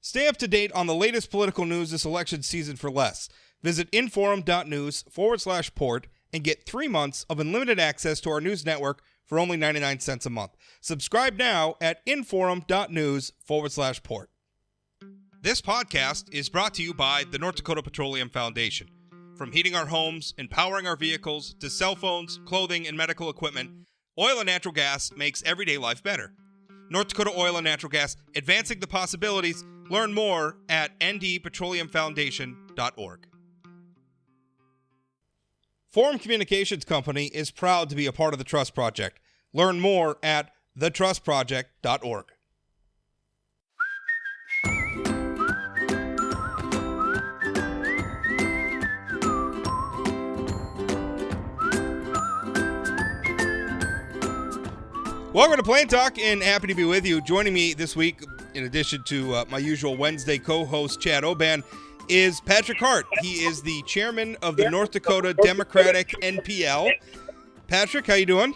Stay up to date on the latest political news this election season for less. Visit inforum.news/port and get 3 months of unlimited access to our news network for only 99 cents a month. Subscribe now at inforum.news/port. This podcast is brought to you by the North Dakota Petroleum Foundation. From heating our homes and powering our vehicles to cell phones, clothing, and medical equipment, oil and natural gas makes everyday life better. North Dakota Oil and Natural Gas, advancing the possibilities. Learn more at ndpetroleumfoundation.org. Forum Communications Company is proud to be a part of the Trust Project. Learn more at thetrustproject.org. Welcome to Plain Talk, and happy to be with you. Joining me this week, in addition to my usual Wednesday co-host, Chad Oban, is Patrick Hart. He is the chairman of the North Dakota Democratic-NPL. Patrick, how you doing?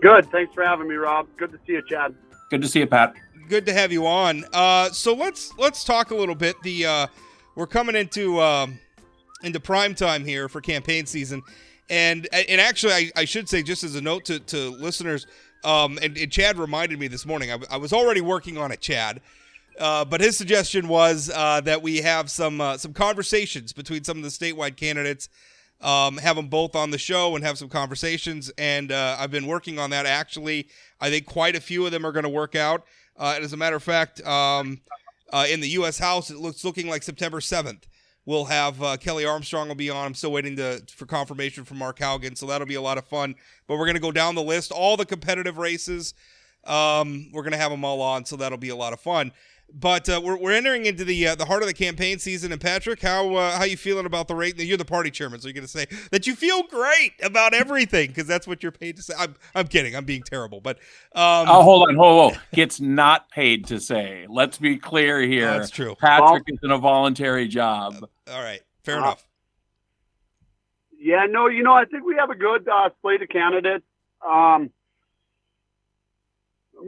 Good. Thanks for having me, Rob. Good to see you, Chad. Good to see you, Pat. Good to have you on. So let's talk a little bit. We're coming into prime time here for campaign season, and actually, I should say, just as a note to listeners. And Chad reminded me this morning, I was already working on it, Chad, but his suggestion was that we have some conversations between some of the statewide candidates, have them both on the show and have some conversations, and I've been working on that. Actually, I think quite a few of them are going to work out. And as a matter of fact, in the U.S. House, looking like September 7th. We'll have Kelly Armstrong will be on. I'm still waiting for confirmation from Mark Haugen, so that'll be a lot of fun. But we're going to go down the list, all the competitive races. We're going to have them all on, so that'll be a lot of fun. But we're entering into the heart of the campaign season. And Patrick, how you feeling about the rate? You're the party chairman, so you're going to say that you feel great about everything because that's what you're paid to say. I'm kidding. I'm being terrible. But hold on. Gets not paid to say. Let's be clear here. That's true. Patrick is in a voluntary job. All right. Fair enough. Yeah, no, I think we have a good slate of candidates. I'm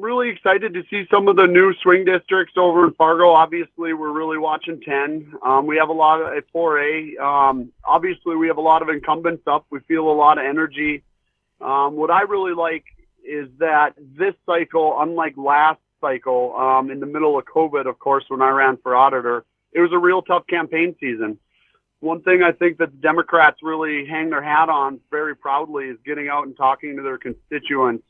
really excited to see some of the new swing districts over in Fargo. Obviously, we're really watching 10. We have a lot of at 4A. Obviously, we have a lot of incumbents up. We feel a lot of energy. What I really like is that this cycle, unlike last cycle, in the middle of COVID, of course, when I ran for auditor, it was a real tough campaign season. One thing I think that the Democrats really hang their hat on very proudly is getting out and talking to their constituents.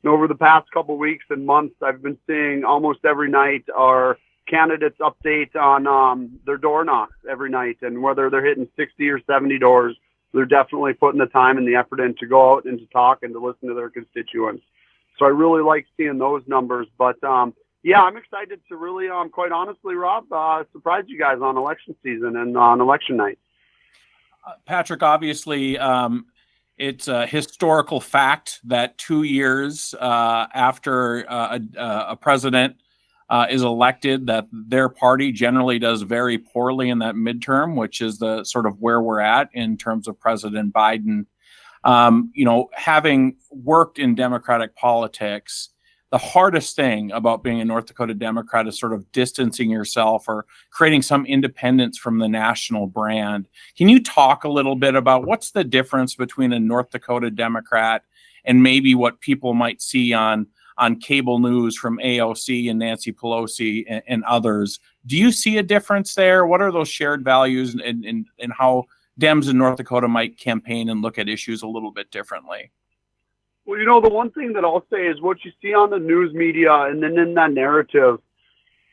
And over the past couple of weeks and months, I've been seeing almost every night our candidates update on their door knocks every night, and whether they're hitting 60 or 70 doors, they're definitely putting the time and the effort in to go out and to talk and to listen to their constituents. So I really like seeing those numbers. But yeah, I'm excited to really, quite honestly, Rob, surprise you guys on election season and on election night. Patrick, obviously, it's a historical fact that 2 years after a president is elected, that their party generally does very poorly in that midterm, which is the sort of where we're at in terms of President Biden. Having worked in Democratic politics, the hardest thing about being a North Dakota Democrat is sort of distancing yourself or creating some independence from the national brand. Can you talk a little bit about what's the difference between a North Dakota Democrat and maybe what people might see on cable news from AOC and Nancy Pelosi and others? Do you see a difference there? What are those shared values and how Dems in North Dakota might campaign and look at issues a little bit differently? Well, the one thing that I'll say is what you see on the news media and then in that narrative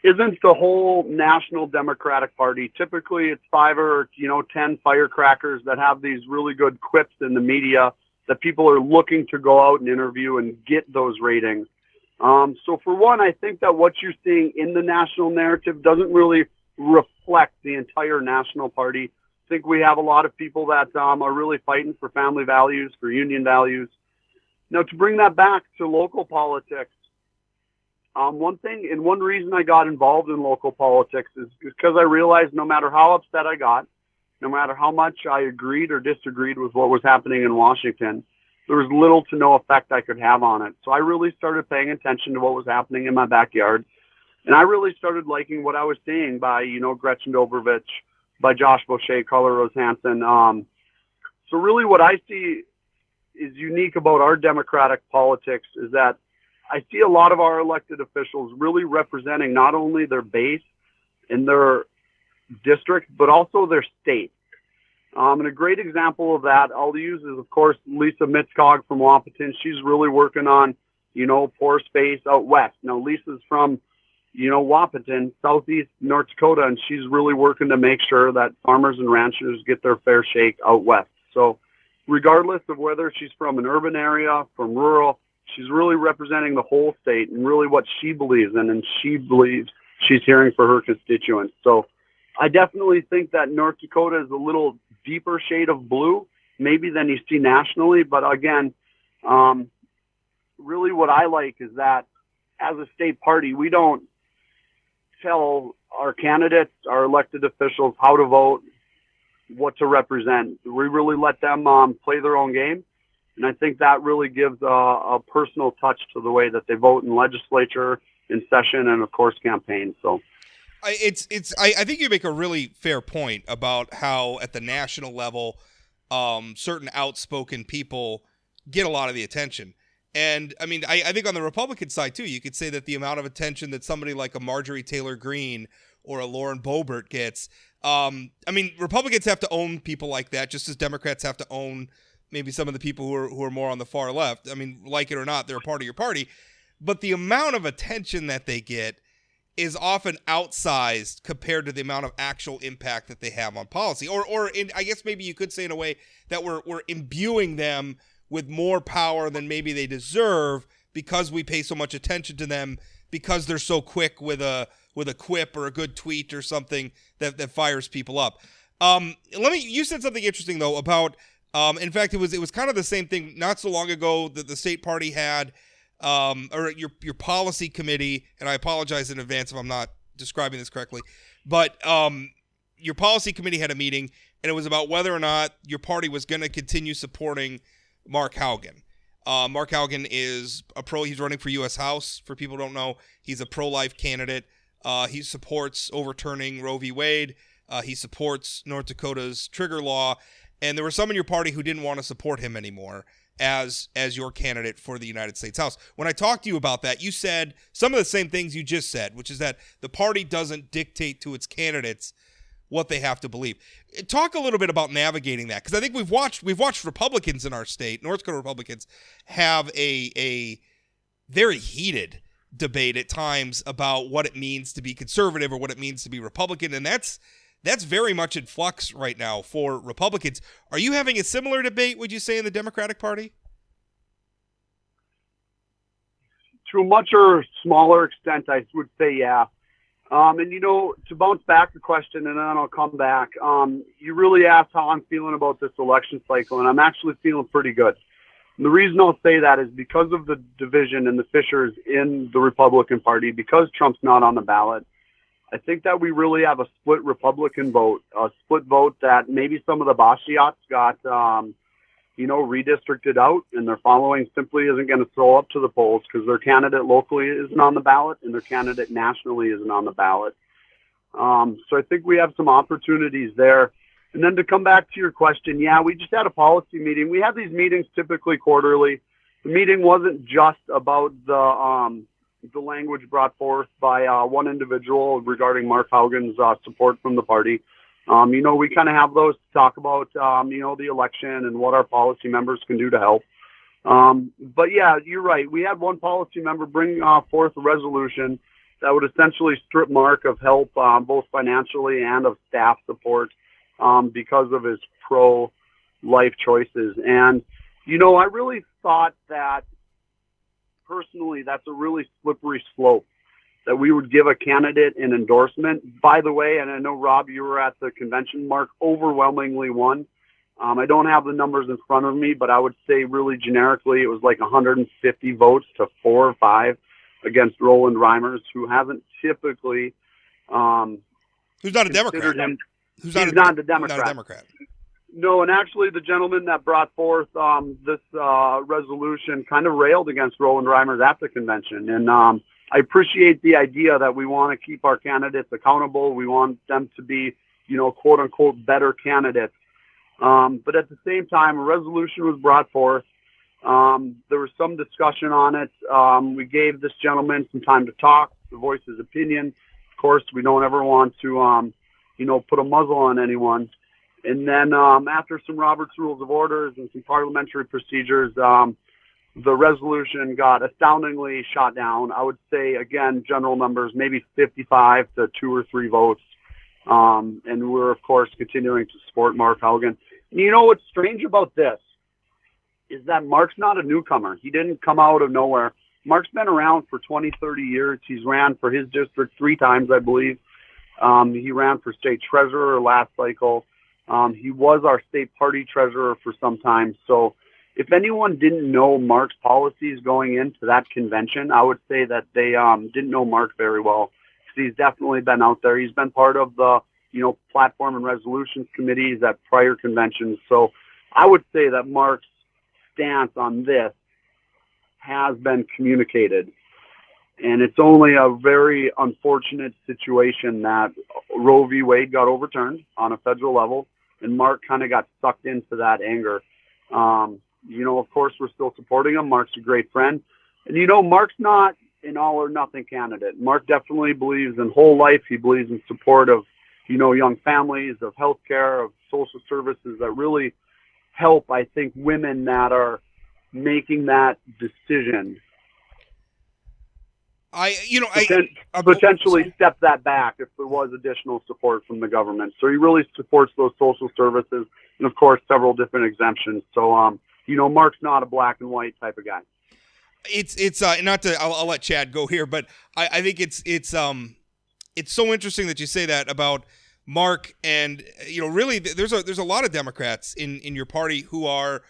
isn't the whole national Democratic Party. Typically, it's 5 or 10 firecrackers that have these really good quips in the media that people are looking to go out and interview and get those ratings. So for one, I think that what you're seeing in the national narrative doesn't really reflect the entire national party. I think we have a lot of people that are really fighting for family values, for union values. Now, to bring that back to local politics, one thing and one reason I got involved in local politics is because I realized no matter how upset I got, no matter how much I agreed or disagreed with what was happening in Washington, there was little to no effect I could have on it. So I really started paying attention to what was happening in my backyard. And I really started liking what I was seeing by, Gretchen Dobrovich, by Josh Boucher, Carla Rose Hansen. So really what I see is unique about our democratic politics is that I see a lot of our elected officials really representing not only their base in their district, but also their state. And a great example of that I'll use is, of course, Lisa Mitzcog from Wapaton. She's really working on, poor space out west. Now, Lisa's from, Wapaton, southeast North Dakota, and she's really working to make sure that farmers and ranchers get their fair shake out west. So regardless of whether she's from an urban area, from rural, she's really representing the whole state and really what she believes in, and she believes she's hearing for her constituents. So I definitely think that North Dakota is a little deeper shade of blue, maybe than you see nationally. But again, really what I like is that as a state party, we don't tell our candidates, our elected officials how to vote, what to represent. We really let them play their own game. And I think that really gives a personal touch to the way that they vote in legislature, in session, and of course campaign. So I think you make a really fair point about how at the national level, certain outspoken people get a lot of the attention. And I mean, I think on the Republican side too, you could say that the amount of attention that somebody like a Marjorie Taylor Greene or a Lauren Boebert gets, I mean, Republicans have to own people like that, just as Democrats have to own maybe some of the people who are more on the far left. I mean, like it or not, they're a part of your party. But the amount of attention that they get is often outsized compared to the amount of actual impact that they have on policy. Or I guess maybe you could say in a way that we're imbuing them with more power than maybe they deserve because we pay so much attention to them, because they're so quick with a quip or a good tweet or something that fires people up. You said something interesting though about in fact, it was kind of the same thing not so long ago that the state party had, or your policy committee, and I apologize in advance if I'm not describing this correctly, but your policy committee had a meeting, and it was about whether or not your party was going to continue supporting Mark Haugen. Mark Haugen is he's running for U.S. House. For people who don't know, he's a pro-life candidate. He supports overturning Roe v. Wade. He supports North Dakota's trigger law. And there were some in your party who didn't want to support him anymore as your candidate for the United States House. When I talked to you about that, you said some of the same things you just said, which is that the party doesn't dictate to its candidates what they have to believe. Talk a little bit about navigating that, because I think we've watched Republicans in our state, North Dakota Republicans, have a very heated debate at times about what it means to be conservative or what it means to be Republican, and that's very much in flux right now for Republicans. Are you having a similar debate, would you say, in the Democratic Party? To a much or smaller extent, I would say, yeah. And, to bounce back the question, and then I'll come back, you really asked how I'm feeling about this election cycle, and I'm actually feeling pretty good. And the reason I'll say that is because of the division and the fissures in the Republican Party, because Trump's not on the ballot. I think that we really have a split Republican vote, a split vote that maybe some of the Bashiats got, redistricted out, and their following simply isn't going to throw up to the polls because their candidate locally isn't on the ballot and their candidate nationally isn't on the ballot. So I think we have some opportunities there. And then to come back to your question, yeah, we just had a policy meeting. We have these meetings typically quarterly. The meeting wasn't just about the language brought forth by one individual regarding Mark Haugen's support from the party. We kind of have those to talk about, the election and what our policy members can do to help. But yeah, you're right. We had one policy member bring forth a resolution that would essentially strip Mark of help, both financially and of staff support, because of his pro-life choices. And, I really thought that personally, that's a really slippery slope, that we would give a candidate an endorsement. By the way, and I know, Rob, you were at the convention, Mark overwhelmingly won. I don't have the numbers in front of me, but I would say really generically it was like 150 votes to 4 or 5 against Roland Reimers, who hasn't typically who's not a Democrat. He's not a Democrat. Not a Democrat. No, and actually the gentleman that brought forth this resolution kind of railed against Roland Reimers at the convention. And I appreciate the idea that we want to keep our candidates accountable. We want them to be, quote unquote, better candidates. But at the same time, a resolution was brought forth. There was some discussion on it. We gave this gentleman some time to talk, to voice his opinion. Of course, we don't ever want to, put a muzzle on anyone. And then after some Robert's Rules of Orders and some parliamentary procedures, the resolution got astoundingly shot down. I would say, again, general numbers, maybe 55 to 2 or 3 votes. And we're, of course, continuing to support Mark Haugen. And you know what's strange about this is that Mark's not a newcomer. He didn't come out of nowhere. Mark's been around for 20, 30 years. He's ran for his district 3 times, I believe. He ran for state treasurer last cycle. He was our state party treasurer for some time. So if anyone didn't know Mark's policies going into that convention, I would say that they didn't know Mark very well. He's definitely been out there. He's been part of the, platform and resolutions committees at prior conventions. So I would say that Mark's stance on this has been communicated. And it's only a very unfortunate situation that Roe v. Wade got overturned on a federal level, and Mark kind of got sucked into that anger. Of course, we're still supporting him. Mark's a great friend. And, Mark's not an all or nothing candidate. Mark definitely believes in whole life. He believes in support of, young families, of healthcare, of social services that really help, I think, women that are making that decision. Potentially step that back if there was additional support from the government. So he really supports those social services and, of course, several different exemptions. So, Mark's not a black and white type of guy. It's not to. I'll let Chad go here, but I think it's so interesting that you say that about Mark, and really there's a lot of Democrats in your party who are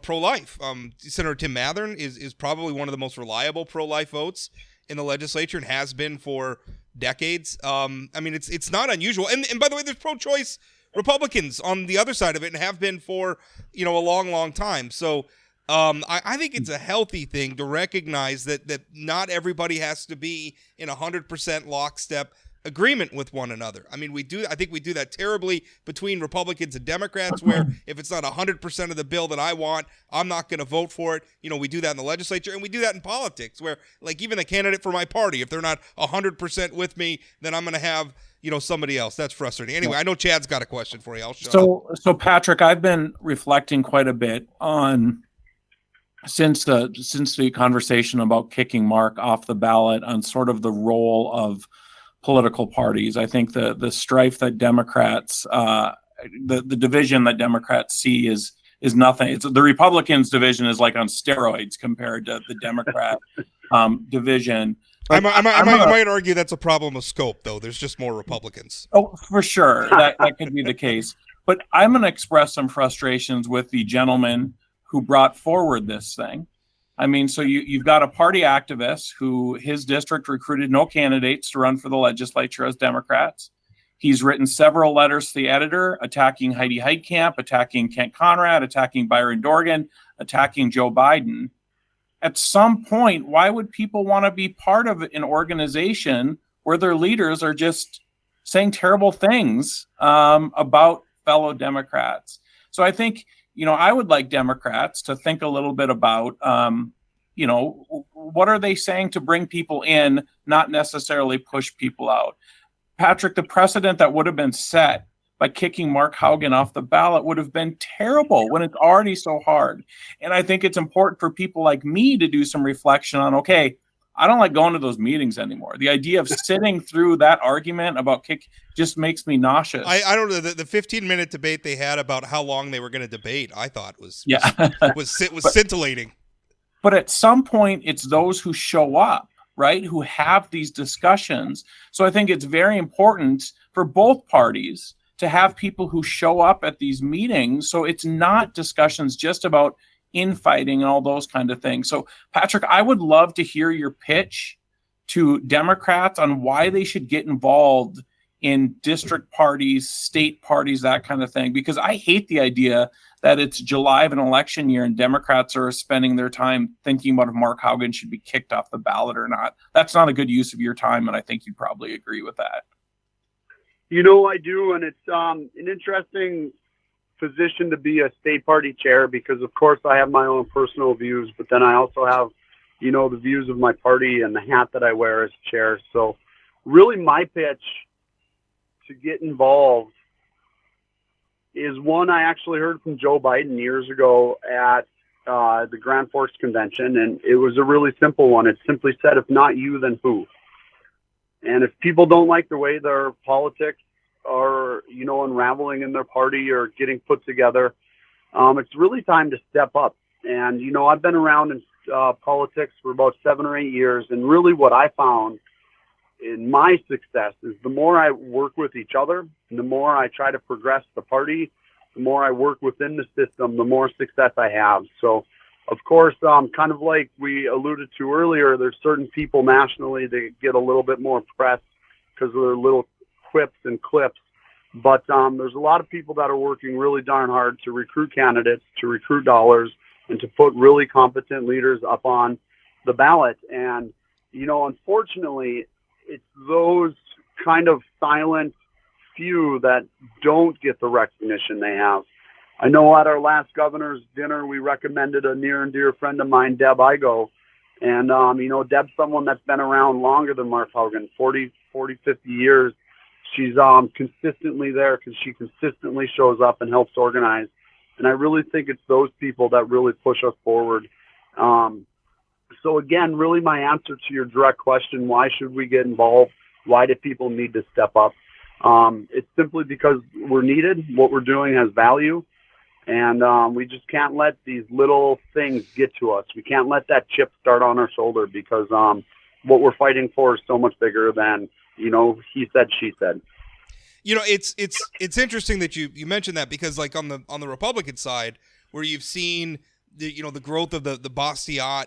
pro-life. Senator Tim Mathern is probably one of the most reliable pro-life votes in the legislature and has been for decades. It's not unusual. And by the way, there's pro-choice Republicans on the other side of it and have been for a long, long time. So I think it's a healthy thing to recognize that not everybody has to be in 100% lockstep agreement with one another. I think we do that terribly between Republicans and Democrats, where if it's not 100% of the bill that I want, I'm not going to vote for it. We do that in the legislature, and we do that in politics, where like even the candidate for my party, if they're not 100% with me, then I'm going to have somebody else. That's frustrating. Anyway, I know Chad's got a question for you. I'll shut up. So Patrick, I've been reflecting quite a bit on since the conversation about kicking Mark off the ballot on sort of the role of political parties. I think the strife that Democrats, the division that Democrats see is nothing. It's the Republicans division is like on steroids compared to the Democrat division. I might argue that's a problem of scope, though. There's just more Republicans. Oh, for sure. That could be the case. But I'm going to express some frustrations with the gentleman who brought forward this thing. So you've got a party activist who his district recruited no candidates to run for the legislature as Democrats. He's written several letters to the editor attacking Heidi Heitkamp, attacking Kent Conrad, attacking Byron Dorgan, attacking Joe Biden. At some point, why would people want to be part of an organization where their leaders are just saying terrible things about fellow Democrats? So I think, I would like Democrats to think a little bit about, what are they saying to bring people in, not necessarily push people out. Patrick, the precedent that would have been set by kicking Mark Haugen off the ballot would have been terrible when it's already so hard. And I think it's important for people like me to do some reflection on, okay, I don't like going to those meetings anymore. The idea of sitting through that argument about kick just makes me nauseous. I don't know. The 15-minute debate they had about how long they were going to debate, I thought was scintillating. But at some point, it's those who show up, right, who have these discussions. So I think it's very important for both parties to have people who show up at these meetings. So it's not discussions just about infighting and all those kind of things. So Patrick, I would love to hear your pitch to Democrats on why they should get involved in district parties, state parties, that kind of thing? Because I hate the idea that it's July of an election year and Democrats are spending their time thinking about if Mark Haugen should be kicked off the ballot or not. That's not a good use of your time, and I think you'd probably agree with that. I do, and it's an interesting position to be a state party chair because, of course, I have my own personal views, but then I also have, the views of my party and the hat that I wear as chair. So really my pitch to get involved is one I actually heard from Joe Biden years ago at the Grand Forks Convention, and it was a really simple one. It simply said, if not you, then who? And if people don't like the way their politics are, unraveling in their party or getting put together, it's really time to step up. And, I've been around in politics for about 7 or 8 years, and really what I found in my success is the more I work with each other, and the more I try to progress the party, the more I work within the system, the more success I have. So, of course, kind of like we alluded to earlier, there's certain people nationally that get a little bit more press because of their little quips and clips. But there's a lot of people that are working really darn hard to recruit candidates, to recruit dollars, and to put really competent leaders up on the ballot. And, unfortunately, it's those kind of silent few that don't get the recognition they have. I know at our last governor's dinner, we recommended a near and dear friend of mine, Deb Igo. And, Deb's someone that's been around longer than Mark Haugen, 40, 50 years. She's consistently there because she consistently shows up and helps organize. And I really think it's those people that really push us forward. So again, really my answer to your direct question, why should we get involved? Why do people need to step up? It's simply because we're needed. What we're doing has value. And we just can't let these little things get to us. We can't let that chip start on our shoulder because what we're fighting for is so much bigger than, he said, she said. It's interesting that you mentioned that because like on the Republican side, where you've seen the growth of the Bastiat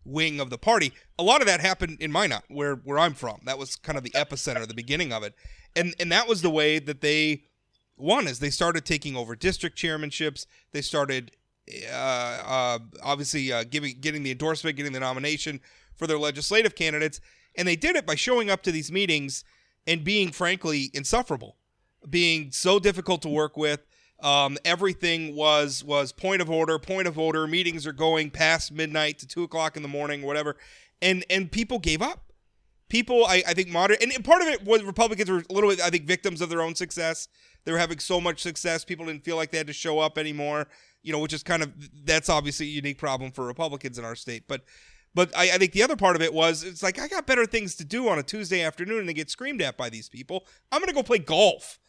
wing of the party, a lot of that happened in Minot, where I'm from. That was kind of the epicenter, the beginning of it, and that was the way that they won. Is they started taking over district chairmanships. They started obviously getting the endorsement, getting the nomination for their legislative candidates, and they did it by showing up to these meetings and being frankly insufferable, being so difficult to work with. Everything was point of order. Meetings are going past midnight to 2:00 in the morning, whatever. And people gave up. People, I think, and part of it was Republicans were a little bit, I think, victims of their own success. They were having so much success, people didn't feel like they had to show up anymore, which is that's obviously a unique problem for Republicans in our state. But I think the other part of it was, it's like, I got better things to do on a Tuesday afternoon and to get screamed at by these people. I'm going to go play golf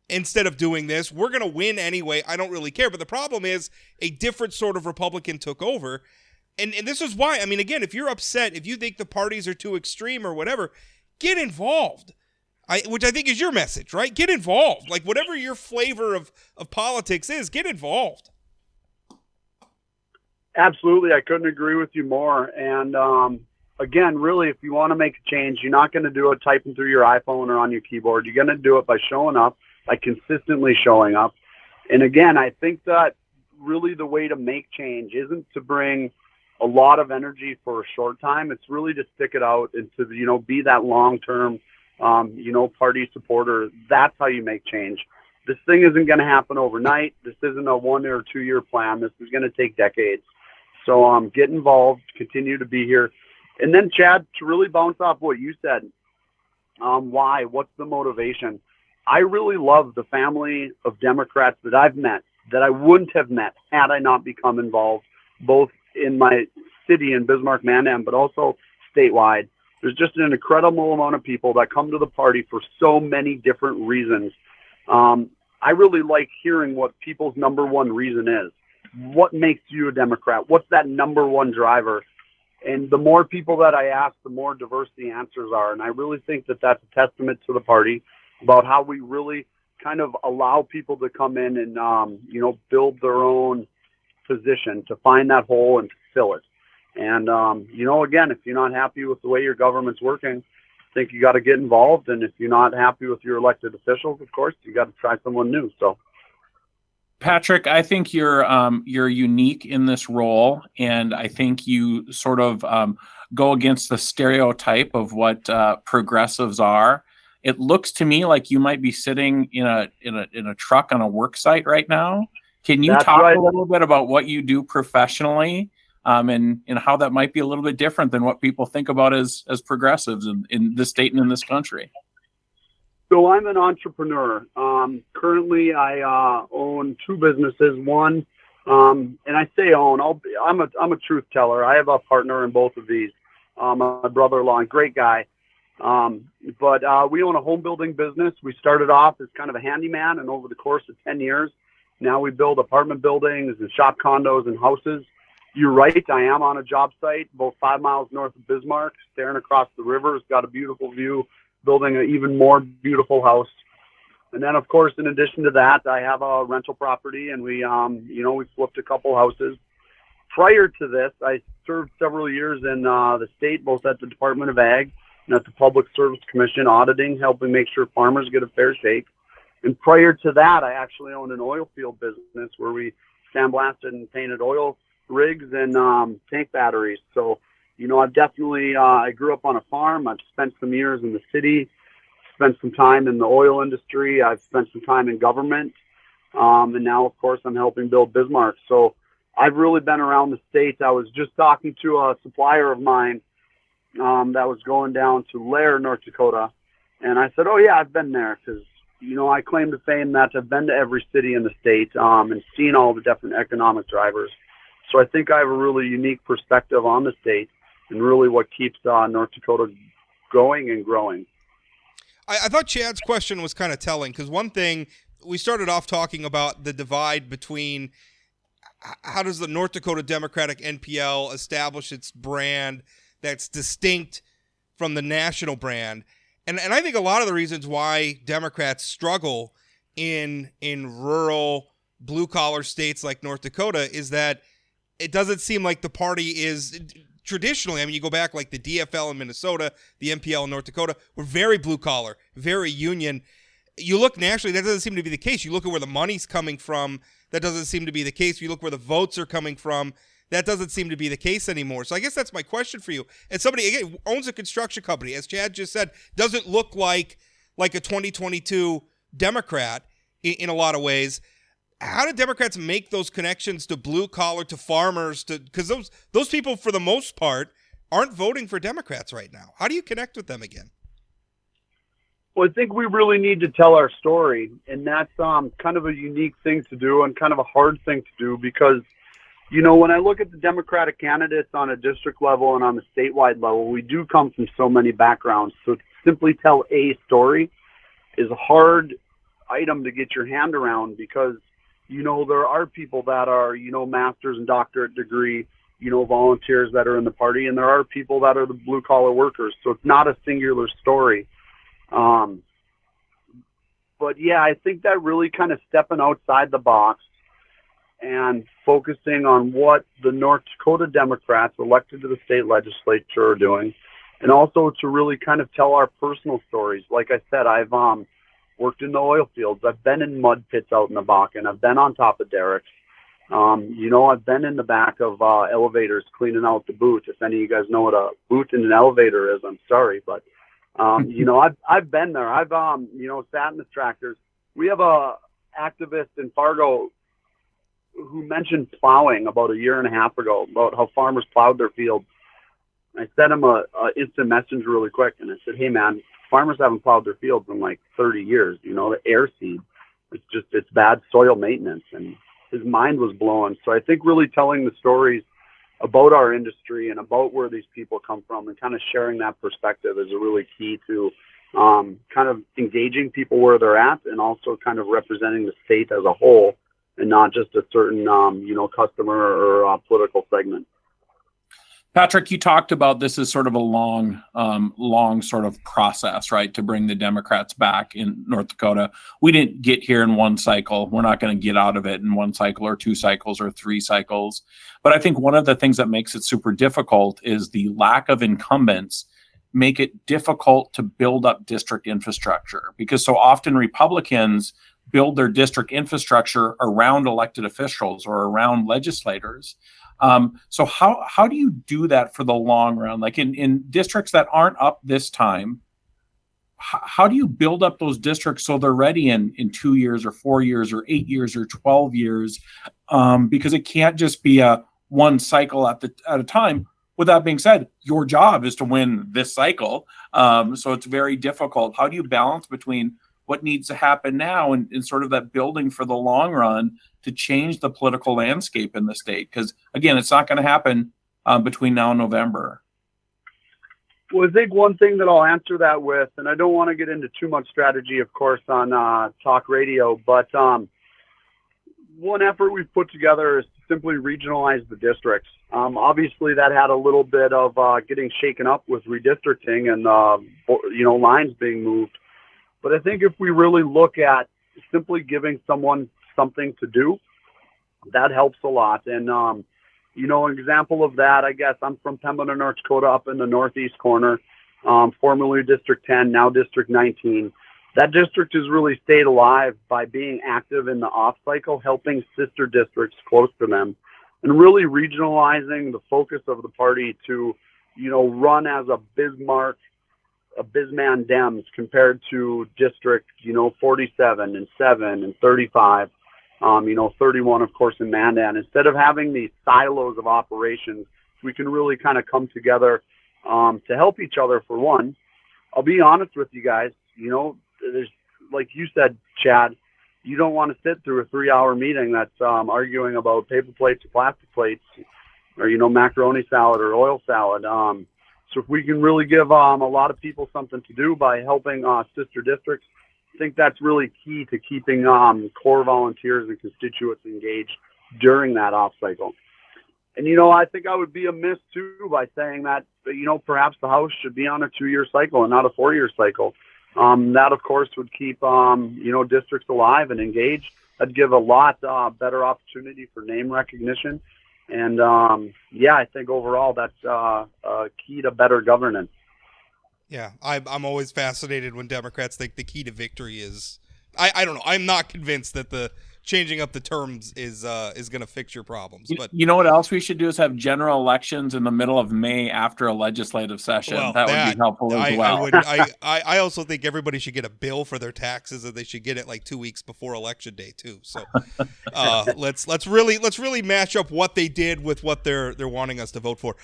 instead of doing this. We're going to win anyway. I don't really care. But the problem is a different sort of Republican took over. And this is why, again, if you're upset, if you think the parties are too extreme or whatever, get involved. Which I think is your message, right? Get involved. Like whatever your flavor of politics is, get involved. Absolutely. I couldn't agree with you more. And again, really, if you want to make a change, you're not going to do it typing through your iPhone or on your keyboard. You're going to do it by showing up, by consistently showing up. And again, I think that really the way to make change isn't to bring a lot of energy for a short time. It's really to stick it out and to, be that long-term, party supporter. That's how you make change. This thing isn't going to happen overnight. This isn't a 1 or 2 year plan. This is going to take decades. So get involved, continue to be here. And then, Chad, to really bounce off what you said, why? What's the motivation? I really love the family of Democrats that I've met that I wouldn't have met had I not become involved, both in my city in Bismarck-Mandan, but also statewide. There's just an incredible amount of people that come to the party for so many different reasons. I really like hearing what people's number one reason is. What makes you a Democrat? What's that number one driver? And the more people that I ask, the more diverse the answers are. And I really think that that's a testament to the party about how we really kind of allow people to come in and, build their own position to find that hole and to fill it. And, again, if you're not happy with the way your government's working, think you got to get involved. And if you're not happy with your elected officials, of course, you got to try someone new. So, Patrick, I think you're unique in this role, and I think you sort of go against the stereotype of what progressives are. It looks to me like you might be sitting in a truck on a work site right now. Can you talk a little bit about what you do professionally, and how that might be a little bit different than what people think about as progressives in this state and in this country? So I'm an entrepreneur. Currently, I own two businesses. One, and I say own. I'm a truth teller. I have a partner in both of these. My brother-in-law, great guy. But we own a home building business. We started off as kind of a handyman, and over the course of 10 years, now we build apartment buildings and shop condos and houses. You're right. I am on a job site about 5 miles north of Bismarck, staring across the river. It's got a beautiful view, building an even more beautiful house. And then, of course, in addition to that, I have a rental property, and we flipped a couple houses. Prior to this, I served several years in the state, both at the Department of Ag and at the Public Service Commission, auditing, helping make sure farmers get a fair shake. And prior to that, I actually owned an oil field business where we sandblasted and painted oil rigs and tank batteries. So, I've definitely, I grew up on a farm. I've spent some years in the city, spent some time in the oil industry. I've spent some time in government. And now, of course, I'm helping build Bismarck. So I've really been around the state. I was just talking to a supplier of mine that was going down to Lair, North Dakota. And I said, oh, yeah, I've been there because, I claim to fame that I've been to every city in the state and seen all the different economic drivers. So I think I have a really unique perspective on the state and really what keeps North Dakota going and growing. I thought Chad's question was kind of telling, because one thing, we started off talking about the divide between how does the North Dakota Democratic-NPL establish its brand that's distinct from the national brand. And I think a lot of the reasons why Democrats struggle in rural blue-collar states like North Dakota is that it doesn't seem like the party is traditionally, you go back like the DFL in Minnesota, the NPL in North Dakota, we're very blue-collar, very union. You look nationally, that doesn't seem to be the case. You look at where the money's coming from, that doesn't seem to be the case. You look where the votes are coming from, that doesn't seem to be the case anymore. So I guess that's my question for you. And somebody, again, owns a construction company, as Chad just said, doesn't look like a 2022 Democrat in a lot of ways. How do Democrats make those connections to blue collar, to farmers, because those people, for the most part, aren't voting for Democrats right now? How do you connect with them again? Well, I think we really need to tell our story, and that's kind of a unique thing to do and kind of a hard thing to do because, when I look at the Democratic candidates on a district level and on the statewide level, we do come from so many backgrounds. So to simply tell a story is a hard item to get your hand around because, there are people that are, master's and doctorate degree, volunteers that are in the party, and there are people that are the blue collar workers. So it's not a singular story. But yeah, I think that really kind of stepping outside the box and focusing on what the North Dakota Democrats elected to the state legislature are doing, and also to really kind of tell our personal stories. Like I said, I've worked in the oil fields. I've been in mud pits out in the Bakken. I've been on top of derricks. I've been in the back of elevators cleaning out the boot. If any of you guys know what a boot in an elevator is, I'm sorry, but I've been there. I've sat in the tractors. We have a activist in Fargo who mentioned plowing about a year and a half ago, about how farmers plowed their fields. I sent him a instant message really quick, and I said, hey man, farmers haven't plowed their fields in like 30 years. The air seed, it's bad soil maintenance. And his mind was blown. So I think really telling the stories about our industry and about where these people come from and kind of sharing that perspective is a really key to kind of engaging people where they're at and also kind of representing the state as a whole and not just a certain, customer or political segment. Patrick, you talked about this as sort of a long sort of process, right, to bring the Democrats back in North Dakota. We didn't get here in one cycle. We're not going to get out of it in one cycle or two cycles or three cycles. But I think one of the things that makes it super difficult is the lack of incumbents make it difficult to build up district infrastructure, because so often Republicans build their district infrastructure around elected officials or around legislators. So how do you do that for the long run? Like in districts that aren't up this time, how do you build up those districts so they're ready in 2 years or 4 years or 8 years or 12 years? Because it can't just be a one cycle at a time. With that being said, your job is to win this cycle. So it's very difficult. How do you balance between what needs to happen now and sort of that building for the long run to change the political landscape in the state? Because, again, it's not going to happen between now and November. Well, I think one thing that I'll answer that with, and I don't want to get into too much strategy, of course, on talk radio, but one effort we've put together is to simply regionalize the districts. Obviously, that had a little bit of getting shaken up with redistricting and, lines being moved. But I think if we really look at simply giving someone something to do, that helps a lot. And, an example of that, I guess, I'm from Pembina, North Dakota, up in the northeast corner, formerly District 10, now District 19. That district has really stayed alive by being active in the off cycle, helping sister districts close to them, and really regionalizing the focus of the party to, run as a Bismarck, a Bisman Dems compared to District, 47 and 7 and 35, 31, of course, in Mandan. Instead of having these silos of operations, we can really kind of come together to help each other. For one, I'll be honest with you guys, there's, like you said, Chad, you don't want to sit through a 3-hour meeting that's arguing about paper plates or plastic plates or, macaroni salad or oil salad. So if we can really give a lot of people something to do by helping sister districts, I think that's really key to keeping core volunteers and constituents engaged during that off cycle. And, I think I would be amiss, too, by saying that, perhaps the House should be on a 2-year cycle and not a 4-year cycle. That, of course, would keep, districts alive and engaged. That'd give a lot better opportunity for name recognition. And, I think overall that's key to better governance. Yeah, I'm always fascinated when Democrats think the key to victory is I don't know. I'm not convinced that the changing up the terms is going to fix your problems. But you know what else we should do is have general elections in the middle of May after a legislative session. Well, that would be helpful as well. I also think everybody should get a bill for their taxes, and they should get it like 2 weeks before election day too. So let's really match up what they did with what they're wanting us to vote for.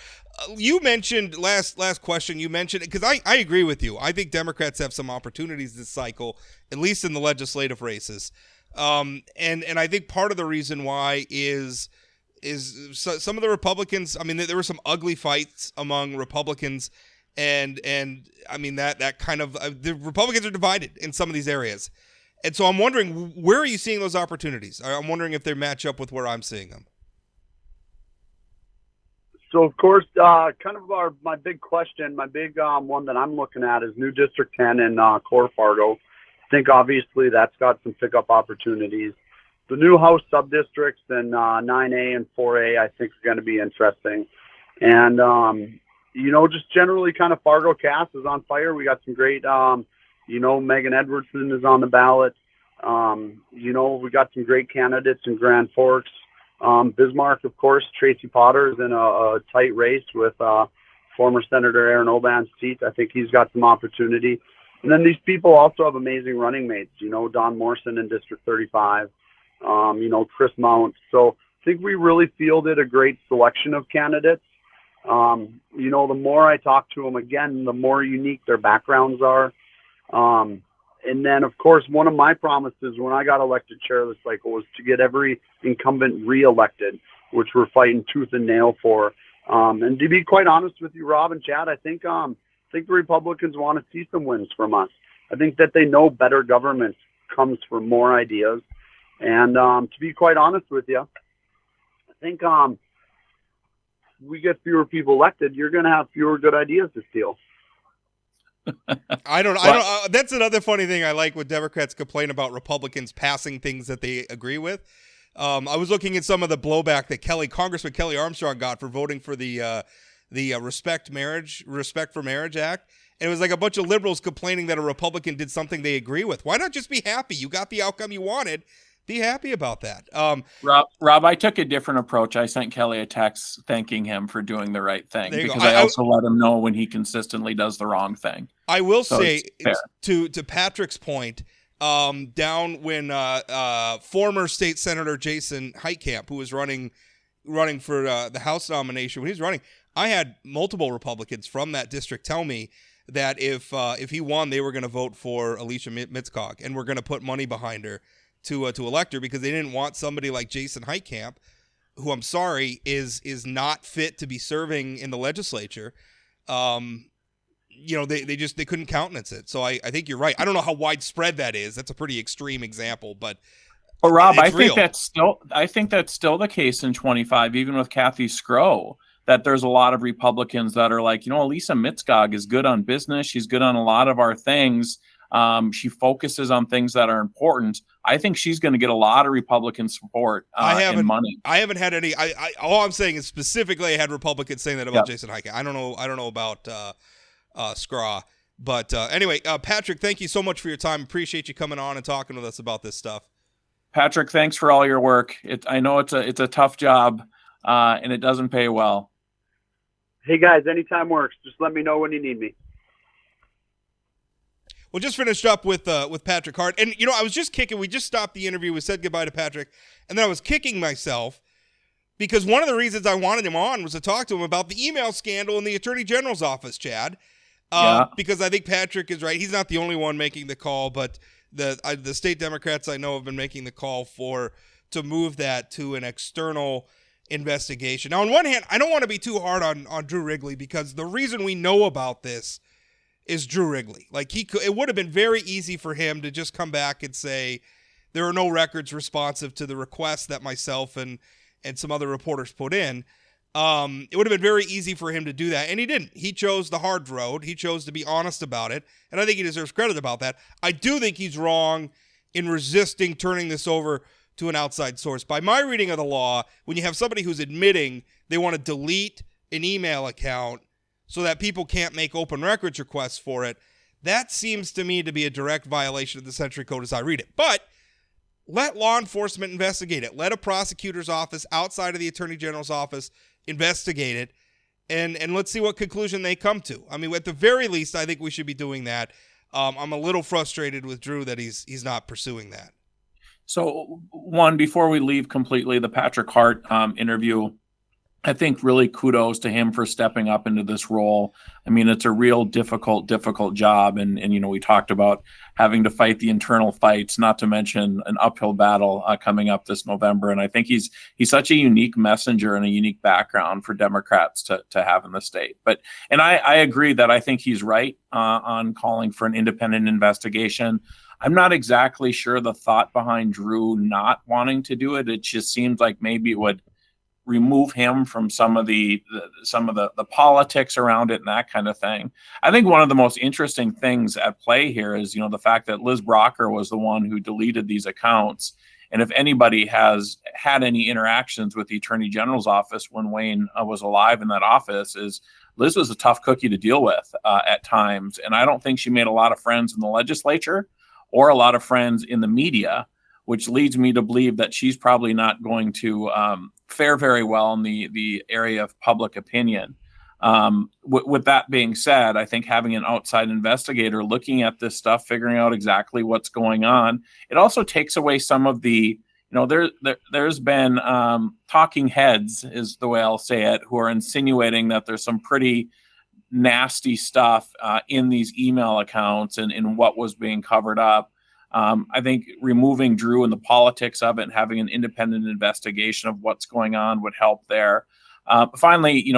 You mentioned last question. You mentioned, because I agree with you. I think Democrats have some opportunities this cycle, at least in the legislative races. And I think part of the reason why is some of the Republicans. I mean, there were some ugly fights among Republicans, and I mean that kind of the Republicans are divided in some of these areas, and so I'm wondering, where are you seeing those opportunities? I'm wondering if they match up with where I'm seeing them. So, of course, kind of my big question, my big one that I'm looking at is new District 10 in Core Fargo. I think obviously that's got some pickup opportunities. The new House subdistricts in 9A and 4A I think are going to be interesting. And, just generally kind of Fargo cast is on fire. We got some great, Megan Edwardson is on the ballot. We got some great candidates in Grand Forks. Bismarck, of course, Tracy Potter is in a tight race with former Senator Aaron Oban's seat. I think he's got some opportunity. And then these people also have amazing running mates, Don Morrison in District 35, Chris Mount. So I think we really fielded a great selection of candidates. The more I talk to them, again, the more unique their backgrounds are. And then, of course, one of my promises when I got elected chair of the cycle was to get every incumbent reelected, which we're fighting tooth and nail for. And to be quite honest with you, Rob and Chad, I think the Republicans want to see some wins from us. I think that they know better government comes from more ideas. And to be quite honest with you, I think we get fewer people elected, you're going to have fewer good ideas to steal. I don't. That's another funny thing I like when Democrats complain about Republicans passing things that they agree with. I was looking at some of the blowback that Congressman Kelly Armstrong got for voting for the Respect for Marriage Act, And it was like a bunch of liberals complaining that a Republican did something they agree with. Why not just be happy? You got the outcome you wanted. Be happy about that. Rob, I took a different approach. I sent Kelly a text thanking him for doing the right thing because I also let him know when he consistently does the wrong thing. I will say, to Patrick's point, down when former state senator Jason Heitkamp, who was running for the House nomination, when he was running, I had multiple Republicans from that district tell me that if he won, they were going to vote for Alicia Mitzcog and were going to put money behind her to elect her because they didn't want somebody like Jason Heitkamp, who I'm sorry is not fit to be serving in the legislature. They couldn't countenance it. So I think you're right. I don't know how widespread that is. That's a pretty extreme example, but Rob, I think that's still the case in 25, even with Kathy Skrow, that there's a lot of Republicans that are like, Elisa Mitzcog is good on business. She's good on a lot of our things. She focuses on things that are important. I think she's going to get a lot of Republican support and money. I haven't had any. All I'm saying is specifically I had Republicans saying that about Jason Heitkamp. I don't know about Skra. But anyway, Patrick, thank you so much for your time. Appreciate you coming on and talking with us about this stuff. Patrick, thanks for all your work. I know it's a tough job and it doesn't pay well. Hey guys, anytime works. Just let me know when you need me. We'll just finished up with Patrick Hart. And, I was just kicking. We just stopped the interview. We said goodbye to Patrick. And then I was kicking myself because one of the reasons I wanted him on was to talk to him about the email scandal in the Attorney General's office, Chad. Because I think Patrick is right. He's not the only one making the call, but the state Democrats I know have been making the call to move that to an external investigation. Now, on one hand, I don't want to be too hard on Drew Wrigley because the reason we know about this is Drew Wrigley. Like it would have been very easy for him to just come back and say there are no records responsive to the request that myself and some other reporters put in. It would have been very easy for him to do that, and he didn't. He chose the hard road. He chose to be honest about it, and I think he deserves credit about that. I do think he's wrong in resisting turning this over to an outside source. By my reading of the law, when you have somebody who's admitting they want to delete an email account so that people can't make open records requests for it, that seems to me to be a direct violation of the Century Code as I read it. But let law enforcement investigate it. Let a prosecutor's office outside of the Attorney General's office investigate it, and let's see what conclusion they come to. I mean, at the very least, I think we should be doing that. I'm a little frustrated with Drew that he's not pursuing that. So, before we leave completely, the Patrick Hart interview, I think really kudos to him for stepping up into this role. I mean, it's a real difficult job. And we talked about having to fight the internal fights, not to mention an uphill battle coming up this November. And I think he's such a unique messenger and a unique background for Democrats to have in the state. And I agree that I think he's right on calling for an independent investigation. I'm not exactly sure the thought behind Drew not wanting to do it. It just seems like maybe it would remove him from some of the politics around it and that kind of thing. I think one of the most interesting things at play here is, the fact that Liz Brocker was the one who deleted these accounts. And if anybody has had any interactions with the Attorney General's office when Wayne was alive in that office, is Liz was a tough cookie to deal with at times. And I don't think she made a lot of friends in the legislature or a lot of friends in the media, which leads me to believe that she's probably not going to fare very well in the area of public opinion. With that being said, I think having an outside investigator looking at this stuff, figuring out exactly what's going on, it also takes away some of the, there's been talking heads, is the way I'll say it, who are insinuating that there's some pretty nasty stuff in these email accounts and in what was being covered up. I think removing Drew and the politics of it and having an independent investigation of what's going on would help there. Finally,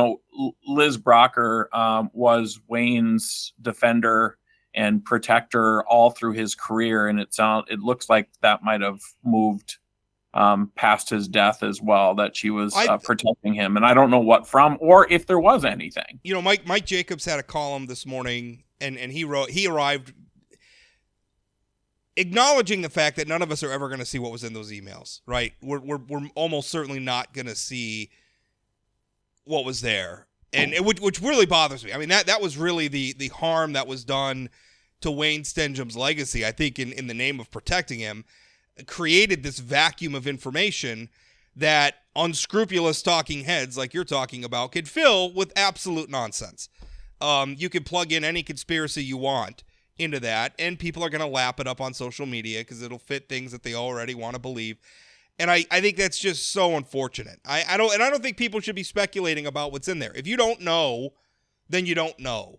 Liz Brocker was Wayne's defender and protector all through his career, and it looks like that might have moved past his death as well, that she was protecting him. And I don't know what from, or if there was anything. Mike Jacobs had a column this morning, and he arrived acknowledging the fact that none of us are ever going to see what was in those emails, right? We're almost certainly not going to see what was there. which really bothers me. I mean, that was really the harm that was done to Wayne Stenjum's legacy. I think in the name of protecting him, created this vacuum of information that unscrupulous talking heads like you're talking about could fill with absolute nonsense. You can plug in any conspiracy you want into that, and people are going to lap it up on social media because it'll fit things that they already want to believe. And I think that's just so unfortunate. I don't think people should be speculating about what's in there. If you don't know, then you don't know.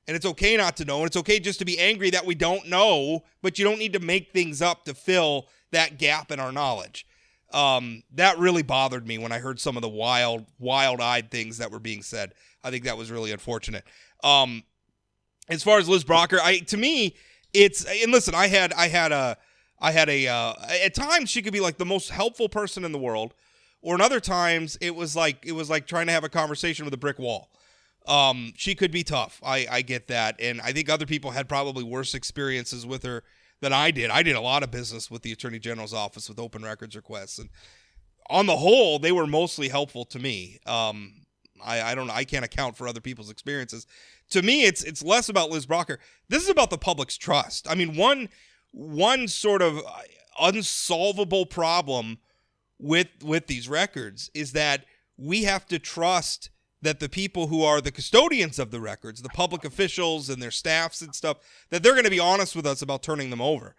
And it's okay not to know, and it's okay just to be angry that we don't know, but you don't need to make things up to fill that gap in our knowledge. That really bothered me when I heard some of the wild-eyed things that were being said. I think that was really unfortunate. As far as Liz Brocker, to me, it's, and listen, I had a at times she could be like the most helpful person in the world, or in other times it was like trying to have a conversation with a brick wall. She could be tough. I get that. And I think other people had probably worse experiences with her than I did. I did a lot of business with the Attorney General's office with open records requests, and on the whole, they were mostly helpful to me. I don't know. I can't account for other people's experiences. To me, it's less about Liz Brocker. This is about the public's trust. I mean, one sort of unsolvable problem with these records is that we have to trust that the people who are the custodians of the records, the public officials and their staffs and stuff, that they're going to be honest with us about turning them over.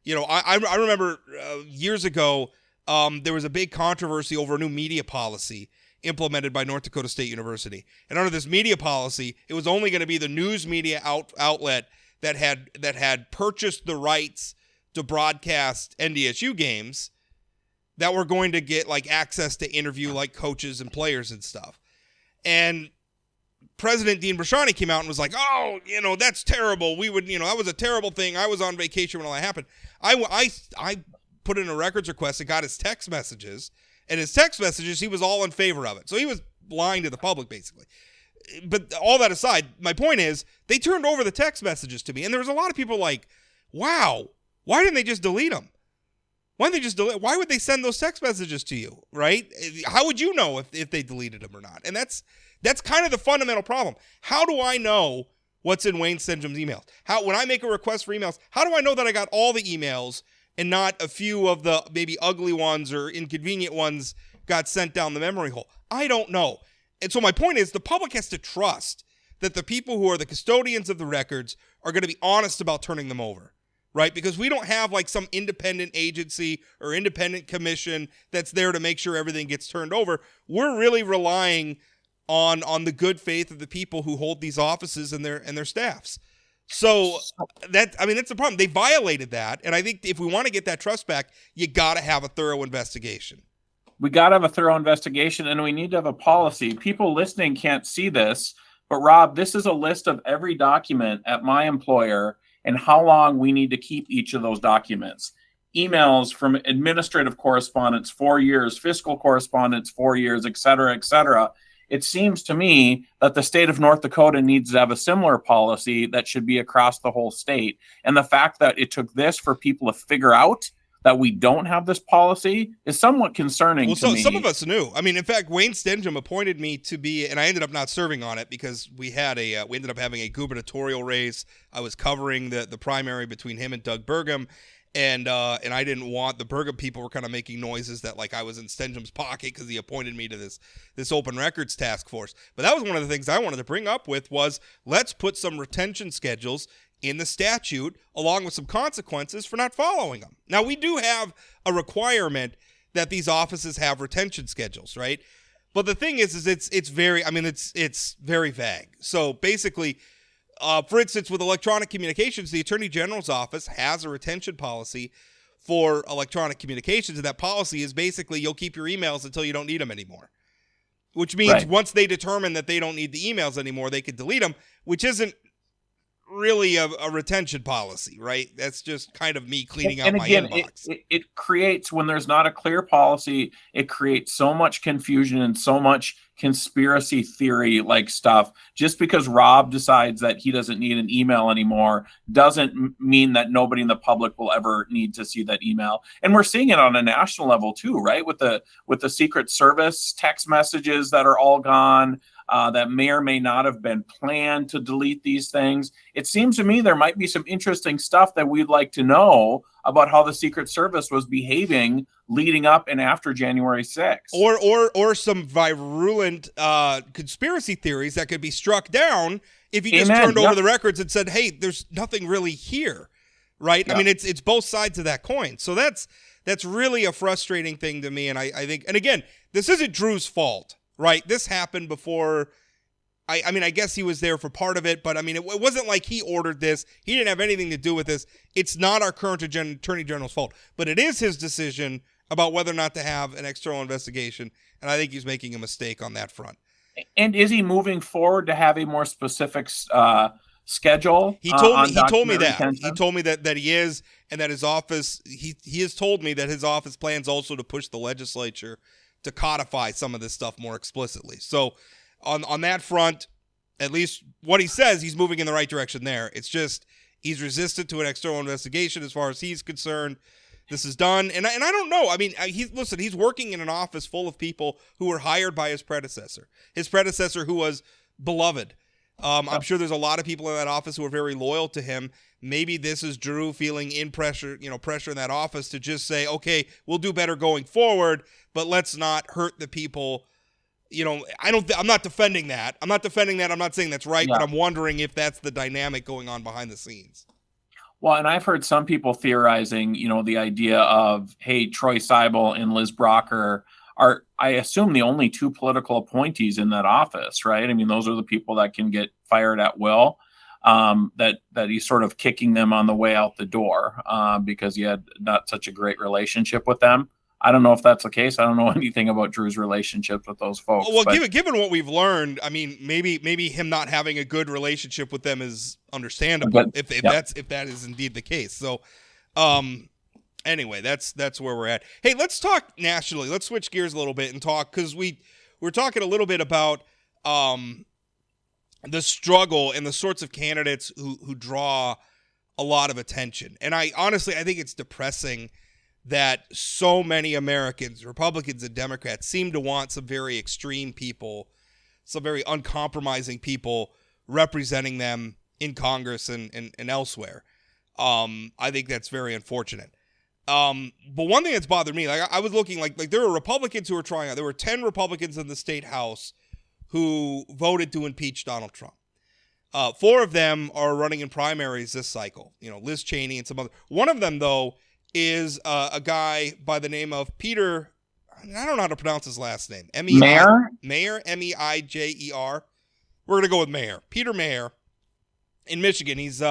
You know, I remember years ago, there was a big controversy over a new media policy implemented by North Dakota State University. And under this media policy, it was only going to be the news media outlet that had purchased the rights to broadcast NDSU games that were going to get like access to interview like coaches and players and stuff. And President Dean Brashani came out and was like, "Oh, you know, that's terrible. We would, you know, that was a terrible thing. I was on vacation when all that happened." I put in a records request and got his text messages, and his text messages, he was all in favor of it. So he was lying to the public, basically. But all that aside, my point is, they turned over the text messages to me, and there was a lot of people like, "Wow, why didn't they just delete them? Why would they send those text messages to you, right? How would you know if they deleted them or not?" And that's kind of the fundamental problem. How do I know what's in Wayne Stenjum's emails? When I make a request for emails, how do I know that I got all the emails and not a few of the maybe ugly ones or inconvenient ones got sent down the memory hole? I don't know. And so my point is, the public has to trust that the people who are the custodians of the records are going to be honest about turning them over. Right? Because we don't have like some independent agency or independent commission that's there to make sure everything gets turned over. We're really relying on the good faith of the people who hold these offices and their staffs. So that's the problem. They violated that. And I think if we want to get that trust back, you got to have a thorough investigation. We got to have a thorough investigation, and we need to have a policy. People listening can't see this, but Rob, this is a list of every document at my employer and how long we need to keep each of those documents. Emails from administrative correspondence, 4 years, fiscal correspondence, 4 years, et cetera, et cetera. It seems to me that the state of North Dakota needs to have a similar policy that should be across the whole state. And the fact that it took this for people to figure out that we don't have this policy is somewhat concerning to me. Some of us knew. I mean, in fact, Wayne Stenjum appointed me to be, and I ended up not serving on it because we ended up having a gubernatorial race. I was covering the primary between him and Doug Burgum, and I didn't want, the Burgum people were kind of making noises that like I was in Stenjum's pocket because he appointed me to this open records task force. But that was one of the things I wanted to bring up was let's put some retention schedules in the statute, along with some consequences for not following them. Now, we do have a requirement that these offices have retention schedules, right? But the thing is it's very vague. So basically, for instance, with electronic communications, the Attorney General's office has a retention policy for electronic communications, and that policy is basically you'll keep your emails until you don't need them anymore. Which means Once they determine that they don't need the emails anymore, they could delete them, which isn't really a retention policy, right? That's just kind of me cleaning out my inbox. It creates, when there's not a clear policy, it creates so much confusion and so much conspiracy theory like stuff. Just because Rob decides that he doesn't need an email anymore doesn't mean that nobody in the public will ever need to see that email. And we're seeing it on a national level too, right? With the Secret Service text messages that are all gone. that may or may not have been planned to delete these things. It seems to me there might be some interesting stuff that we'd like to know about how the Secret Service was behaving leading up and after January 6th. Or some virulent conspiracy theories that could be struck down if you just turned over the records and said, hey, there's nothing really here, right? I mean, it's both sides of that coin. So that's really a frustrating thing to me. And I think, and again, this isn't Drew's fault, right? This happened before. I mean, I guess he was there for part of it, but I mean, it wasn't like he ordered this. He didn't have anything to do with this. It's not our current Attorney General's fault, but it is his decision about whether or not to have an external investigation. And I think he's making a mistake on that front. And is he moving forward to have a more specific schedule? He told me that. He told me that he is, and that his office, he has told me that his office plans also to push the legislature to codify some of this stuff more explicitly. So on that front, at least what he says, he's moving in the right direction there. It's just he's resistant to an external investigation as far as he's concerned. This is done. And I don't know. I mean, he's working in an office full of people who were hired by his predecessor who was beloved. I'm sure there's a lot of people in that office who are very loyal to him. Maybe this is Drew feeling pressure in that office to just say, okay, we'll do better going forward, but let's not hurt the people. I'm not defending that. I'm not saying that's right, but I'm wondering if that's the dynamic going on behind the scenes. Well, and I've heard some people theorizing, the idea of, hey, Troy Seibel and Liz Brocker are, I assume, the only two political appointees in that office, right? I mean, those are the people that can get fired at will, that he's sort of kicking them on the way out the door because he had not such a great relationship with them. I don't know if that's the case. I don't know anything about Drew's relationships with those folks. Well, given what we've learned, I mean, maybe him not having a good relationship with them is understandable if that is indeed the case. So, anyway, that's where we're at. Hey, let's talk nationally. Let's switch gears a little bit and talk, because we're talking a little bit about the struggle and the sorts of candidates who draw a lot of attention. And I think it's depressing that so many Americans, Republicans and Democrats, seem to want some very extreme people, some very uncompromising people representing them in Congress and elsewhere. I think that's very unfortunate. But one thing that's bothered me, I was looking like there were Republicans who were trying out. There were 10 Republicans in the state House who voted to impeach Donald Trump. 4 of them are running in primaries this cycle. Liz Cheney and some other. One of them, though, is a guy by the name of Peter. I don't know how to pronounce his last name. Mayor, Meijer. We're going to go with Mayor. Peter Mayer in Michigan. He's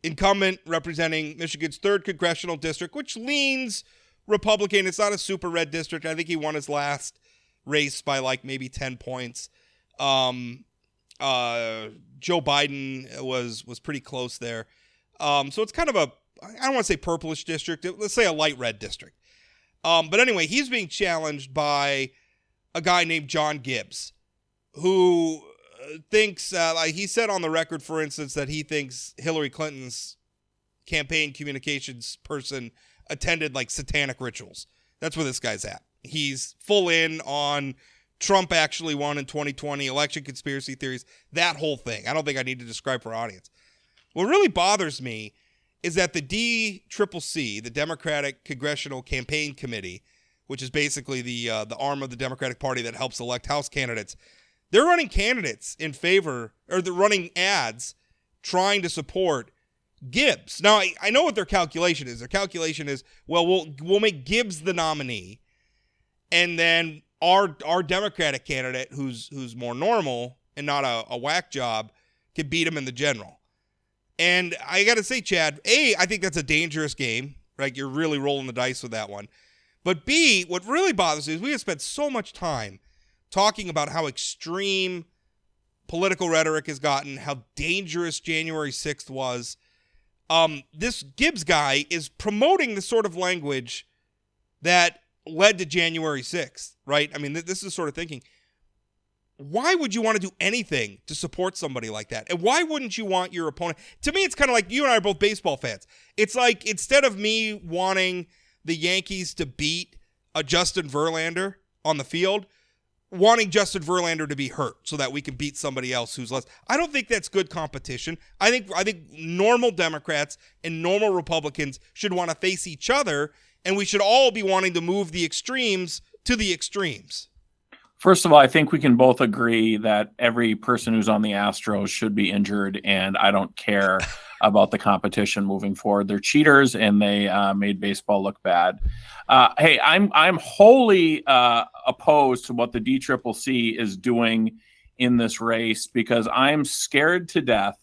incumbent representing Michigan's 3rd congressional district, which leans Republican. It's not a super red district. I think he won his last race by maybe 10 points. Joe Biden was pretty close there. So it's kind of I don't want to say purplish district. Let's say a light red district. But anyway, he's being challenged by a guy named John Gibbs, who thinks, he said on the record, for instance, that he thinks Hillary Clinton's campaign communications person attended satanic rituals. That's where this guy's at. He's full in on Trump actually won in 2020, election conspiracy theories, that whole thing. I don't think I need to describe for our audience. What really bothers me is that the DCCC, the Democratic Congressional Campaign Committee, which is basically the arm of the Democratic Party that helps elect House candidates, they're running candidates in favor, or they're running ads trying to support Gibbs. Now, I know what their calculation is. Their calculation is, well, we'll make Gibbs the nominee, and then our Democratic candidate, who's more normal and not a whack job, can beat him in the general. And I got to say, Chad, A, I think that's a dangerous game, right? You're really rolling the dice with that one. But B, what really bothers me is we have spent so much time talking about how extreme political rhetoric has gotten, how dangerous January 6th was. This Gibbs guy is promoting the sort of language that led to January 6th, right? I mean, this is sort of thinking, why would you want to do anything to support somebody like that? And why wouldn't you want your opponent? To me, it's kind of like you and I are both baseball fans. It's like instead of me wanting the Yankees to beat a Justin Verlander on the field, wanting Justin Verlander to be hurt so that we can beat somebody else who's less. I don't think that's good competition. I think normal Democrats and normal Republicans should want to face each other, and we should all be wanting to move the extremes to the extremes. First of all, I think we can both agree that every person who's on the Astros should be injured, and I don't care about the competition moving forward. They're cheaters, and they made baseball look bad. Hey, I'm wholly opposed to what the DCCC is doing in this race, because I'm scared to death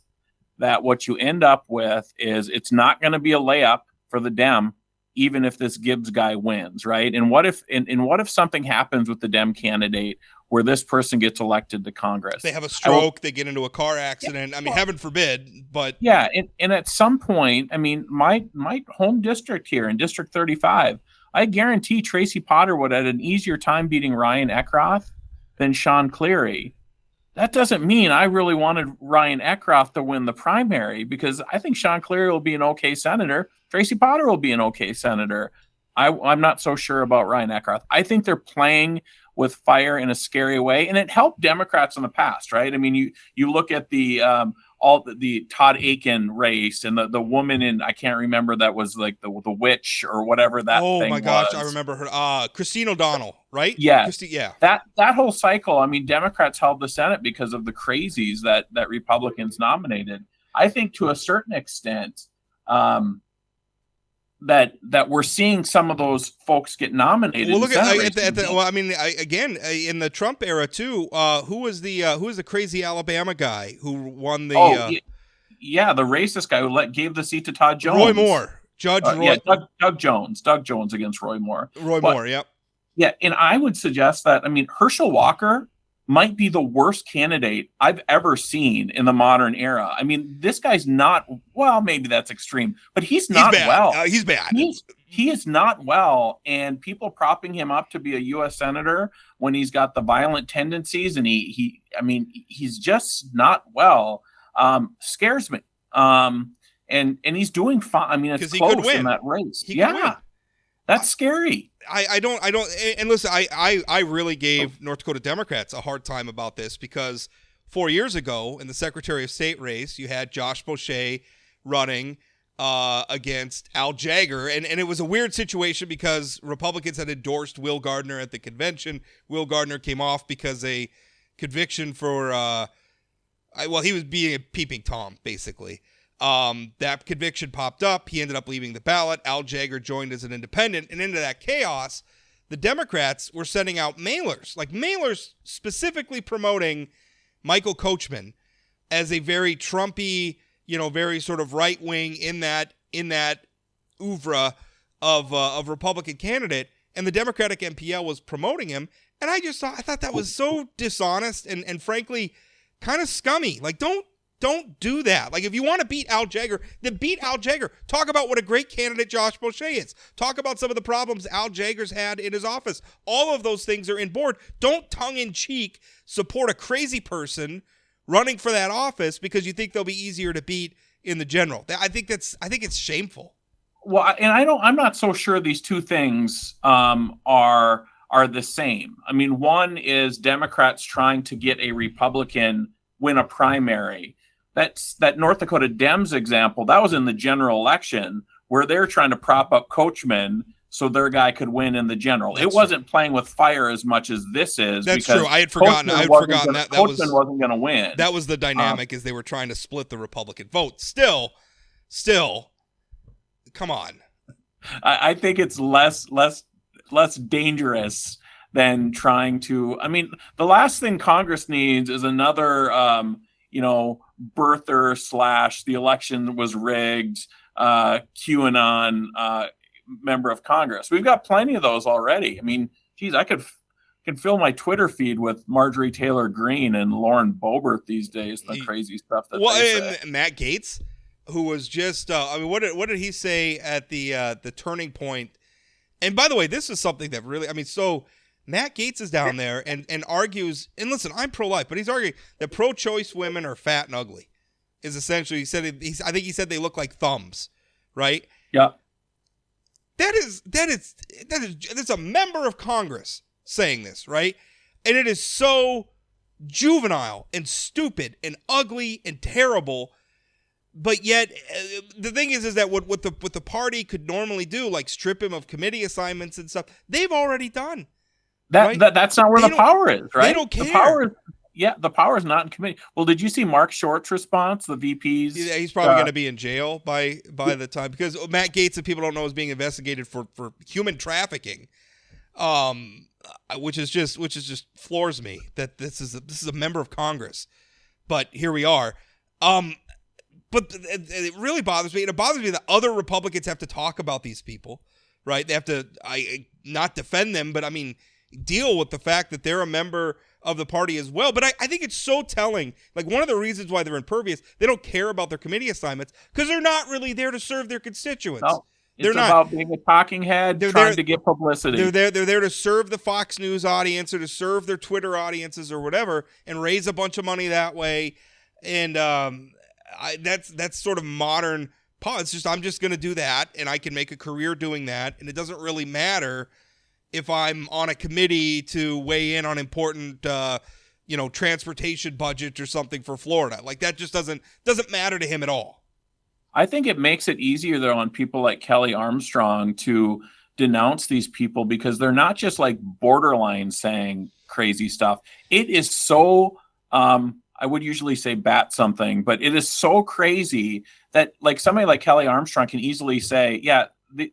that what you end up with is it's not going to be a layup for the Dem, even if this Gibbs guy wins, right? And what if what if something happens with the Dem candidate where this person gets elected to Congress? They have a stroke, they get into a car accident. Yeah, I mean, heaven forbid, but yeah, and at some point, I mean, my home district here in District 35, I guarantee Tracy Potter would have had an easier time beating Ryan Eckroth than Sean Cleary. That doesn't mean I really wanted Ryan Eckroth to win the primary, because I think Sean Cleary will be an okay senator. Tracy Potter will be an okay senator. I'm not so sure about Ryan Eckroth. I think they're playing with fire in a scary way, and it helped Democrats in the past, right? I mean, you look at the Todd Aiken race and the woman in, I can't remember, that was like the witch or whatever that thing was. Oh my gosh, I remember her. Christine O'Donnell, right? Yeah. Yeah. That whole cycle, I mean, Democrats held the Senate because of the crazies that Republicans nominated. I think to a certain extent, that we're seeing some of those folks get nominated. Well, look again in the Trump era too. Who was the crazy Alabama guy who won the? The racist guy who gave the seat to Todd Jones. Roy Moore, Judge Roy. Yeah, Doug Jones against Roy Moore. Moore, yep. Yeah, and I would suggest that, I mean, Herschel Walker might be the worst candidate I've ever seen in the modern era. I mean, this guy's not, well, maybe that's extreme, but he's not well. He's bad. He is not well, and people propping him up to be a U.S. senator when he's got the violent tendencies, and he's just not well, scares me. And he's doing fine. I mean, it's close in that race. Yeah. That's scary. I don't, and listen, I really gave North Dakota Democrats a hard time about this, because 4 years ago in the Secretary of State race, you had Josh Boucher running against Al Jagger, and it was a weird situation because Republicans had endorsed Will Gardner at the convention. Will Gardner came off because a conviction for, he was being a peeping Tom, basically. That conviction popped up. He ended up leaving the ballot. Al Jagger joined as an independent. And into that chaos, the Democrats were sending out mailers specifically promoting Michael Coachman as a very Trumpy, very sort of right-wing in that oeuvre of Republican candidate. And the Democratic NPL was promoting him. And I thought that was so dishonest and frankly kind of scummy. Like, don't do that. Like, if you want to beat Al Jagger, then beat Al Jagger. Talk about what a great candidate Josh Boucher is. Talk about some of the problems Al Jagger's had in his office. All of those things are in board. Don't tongue-in-cheek support a crazy person running for that office because you think they'll be easier to beat in the general. I think it's shameful. Well, and I'm not so sure these two things are the same. I mean, one is Democrats trying to get a Republican win a primary. That North Dakota Dems example, that was in the general election where they're trying to prop up Coachman so their guy could win in the general. It wasn't playing with fire as much as this is. That's true. I had forgotten that Coachman wasn't going to win. That was the dynamic, is they were trying to split the Republican vote. Still, come on. I think it's less dangerous than trying to. I mean, the last thing Congress needs is another, birther / the election was rigged, QAnon member of Congress. We've got plenty of those already. I mean, geez, I could fill my Twitter feed with Marjorie Taylor Greene and Lauren Boebert these days. The crazy stuff that they say. And Matt Gaetz, who was just, what did he say at the turning point? And by the way, this is something that really, so Matt Gaetz is down there and argues, and listen, I'm pro-life, but he's arguing that pro-choice women are fat and ugly. Is essentially, I think he said they look like thumbs, right? Yeah. That's a member of Congress saying this, right? And it is so juvenile and stupid and ugly and terrible. But yet, the thing is that what the party could normally do, like strip him of committee assignments and stuff, they've already done. That's not where the power is, right? They don't care. The power is not in committee. Well, did you see Mark Short's response? The VP's. Yeah, he's probably going to be in jail by the time, because Matt Gaetz, that people don't know, is being investigated for human trafficking, which is just floors me that this is a member of Congress, but here we are. But it really bothers me. And it bothers me that other Republicans have to talk about these people, right? They have to, not defend them, but I mean, deal with the fact that they're a member of the party as well. But I think it's so telling. Like, one of the reasons why they're impervious, they don't care about their committee assignments because they're not really there to serve their constituents. No, they're not about being a talking head, trying to get publicity. They're there to serve the Fox News audience or to serve their Twitter audiences or whatever and raise a bunch of money that way. And that's sort of modern politics. It's just, I'm just going to do that, and I can make a career doing that, and it doesn't really matter if I'm on a committee to weigh in on important, transportation budget or something for Florida. Like, that just doesn't matter to him at all. I think it makes it easier, though, on people like Kelly Armstrong to denounce these people, because they're not just like borderline saying crazy stuff. It is so, I would usually say bat something, but it is so crazy that like somebody like Kelly Armstrong can easily say, yeah,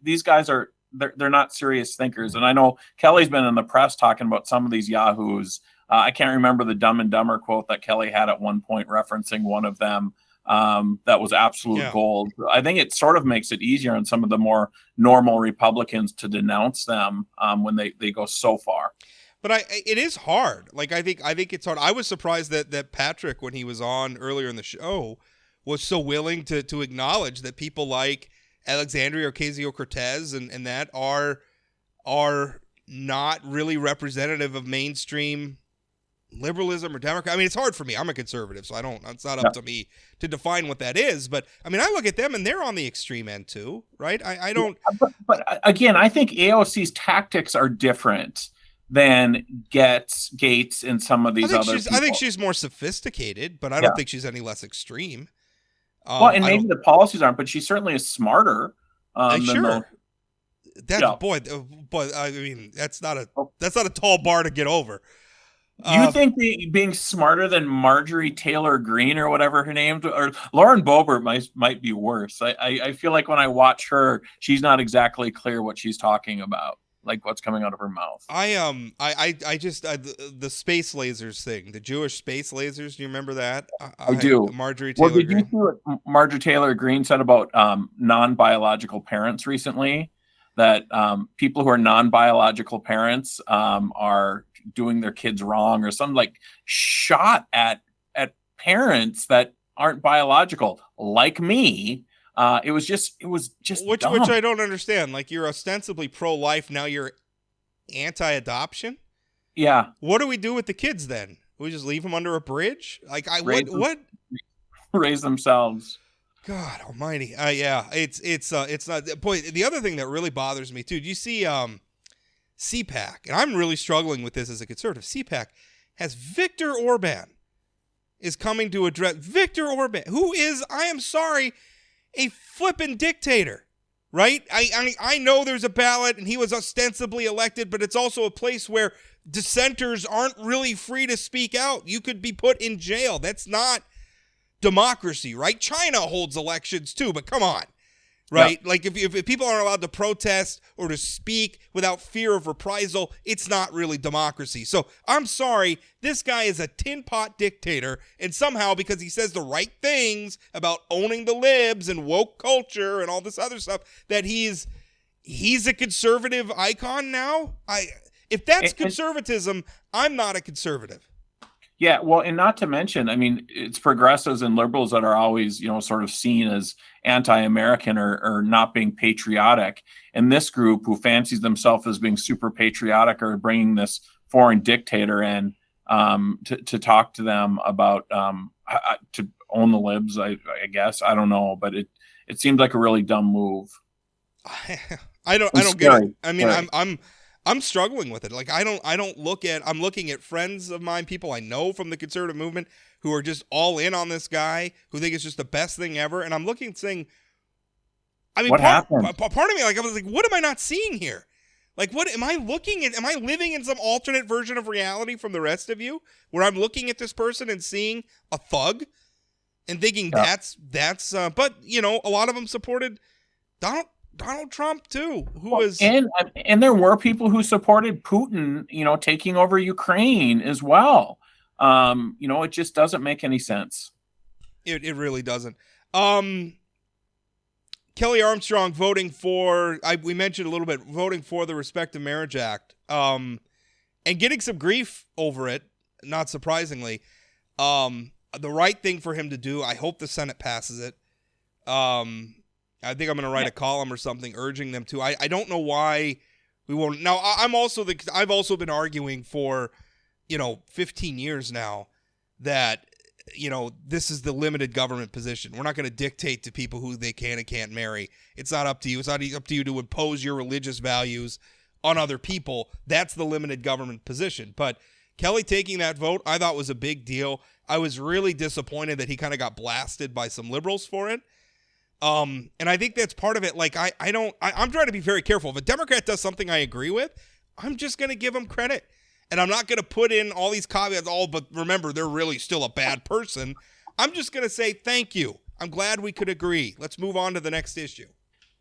these guys they're not serious thinkers. And I know Kelly's been in the press talking about some of these yahoos. I can't remember the Dumb and Dumber quote that Kelly had at one point referencing one of them. That was absolute gold. I think it sort of makes it easier on some of the more normal Republicans to denounce them when they go so far. But it is hard. Like, I think it's hard. I was surprised that Patrick, when he was on earlier in the show, was so willing to acknowledge that people like Alexandria Ocasio-Cortez and that are not really representative of mainstream liberalism or Democrat. I mean, it's hard for me. I'm a conservative, so it's not up to me to define what that is. But I mean, I look at them and they're on the extreme end too, right? I don't. But again, I think AOC's tactics are different than Gaetz and some of these other people. I think she's more sophisticated, but I don't think she's any less extreme. And maybe the policies aren't, but she certainly is smarter. Sure. Boy, I mean, that's not a tall bar to get over. Do you think being smarter than Marjorie Taylor Greene or whatever her name, or Lauren Boebert might be worse? I feel like when I watch her, she's not exactly clear what she's talking about, like what's coming out of her mouth. I just the space lasers thing, the Jewish space lasers. Do you remember that? I do. Marjorie Taylor Greene. Did you see what Marjorie Taylor Greene said about non-biological parents recently? That people who are non-biological parents are doing their kids wrong, or some like shot at parents that aren't biological, like me. It was just which dumb. Which I don't understand. Like, you're ostensibly pro-life, now you're anti-adoption. Yeah. What do we do with the kids then? We just leave them under a bridge? Like, what? Raise themselves. God Almighty. Yeah. It's not. Boy, the other thing that really bothers me too. Do you see CPAC? And I'm really struggling with this as a conservative. CPAC has Viktor Orban is coming to address Viktor Orban, who is, I am sorry, a flippin' dictator, right? I know there's a ballot and he was ostensibly elected, but it's also a place where dissenters aren't really free to speak out. You could be put in jail. That's not democracy, right? China holds elections too, but come on, right? Yeah. Like, if people aren't allowed to protest or to speak without fear of reprisal, it's not really democracy. So I'm sorry, this guy is a tin pot dictator, and somehow, because he says the right things about owning the libs and woke culture and all this other stuff, that he's a conservative icon now. If that's conservatism, I'm not a conservative. Yeah, well, and not to mention, I mean, it's progressives and liberals that are always, sort of seen as anti-American or not being patriotic. And this group, who fancies themselves as being super patriotic, are bringing this foreign dictator in to talk to them about to own the libs. I guess, I don't know, but it seemed like a really dumb move. I don't get it. I mean, I'm struggling with it. Like I'm looking at friends of mine, people I know from the conservative movement who are just all in on this guy, who think it's just the best thing ever. And I'm looking and saying, I mean, What happened? part of me, like, I was like, what am I not seeing here? Like, what am I looking at? Am I living in some alternate version of reality from the rest of you, where I'm looking at this person and seeing a thug and thinking that's but you know, a lot of them supported Donald Trump too, who was and there were people who supported Putin, you know, taking over Ukraine as well. You know, it just doesn't make any sense. It really doesn't. Kelly Armstrong voting for, we mentioned a little bit, voting for the Respect of Marriage Act, and getting some grief over it, not surprisingly. The right thing for him to do. I hope the Senate passes it. I think I'm going to write a column or something urging them to. I don't know why we won't. Now, I've also been arguing for, 15 years now that, this is the limited government position. We're not going to dictate to people who they can and can't marry. It's not up to you. It's not up to you to impose your religious values on other people. That's the limited government position. But Kelly taking that vote, I thought was a big deal. I was really disappointed that he kind of got blasted by some liberals for it. And I think that's part of it. Like, I'm trying to be very careful. If a Democrat does something I agree with, I'm just going to give him credit. And I'm not going to put in all these caveats, but remember, they're really still a bad person. I'm just going to say thank you. I'm glad we could agree. Let's move on to the next issue.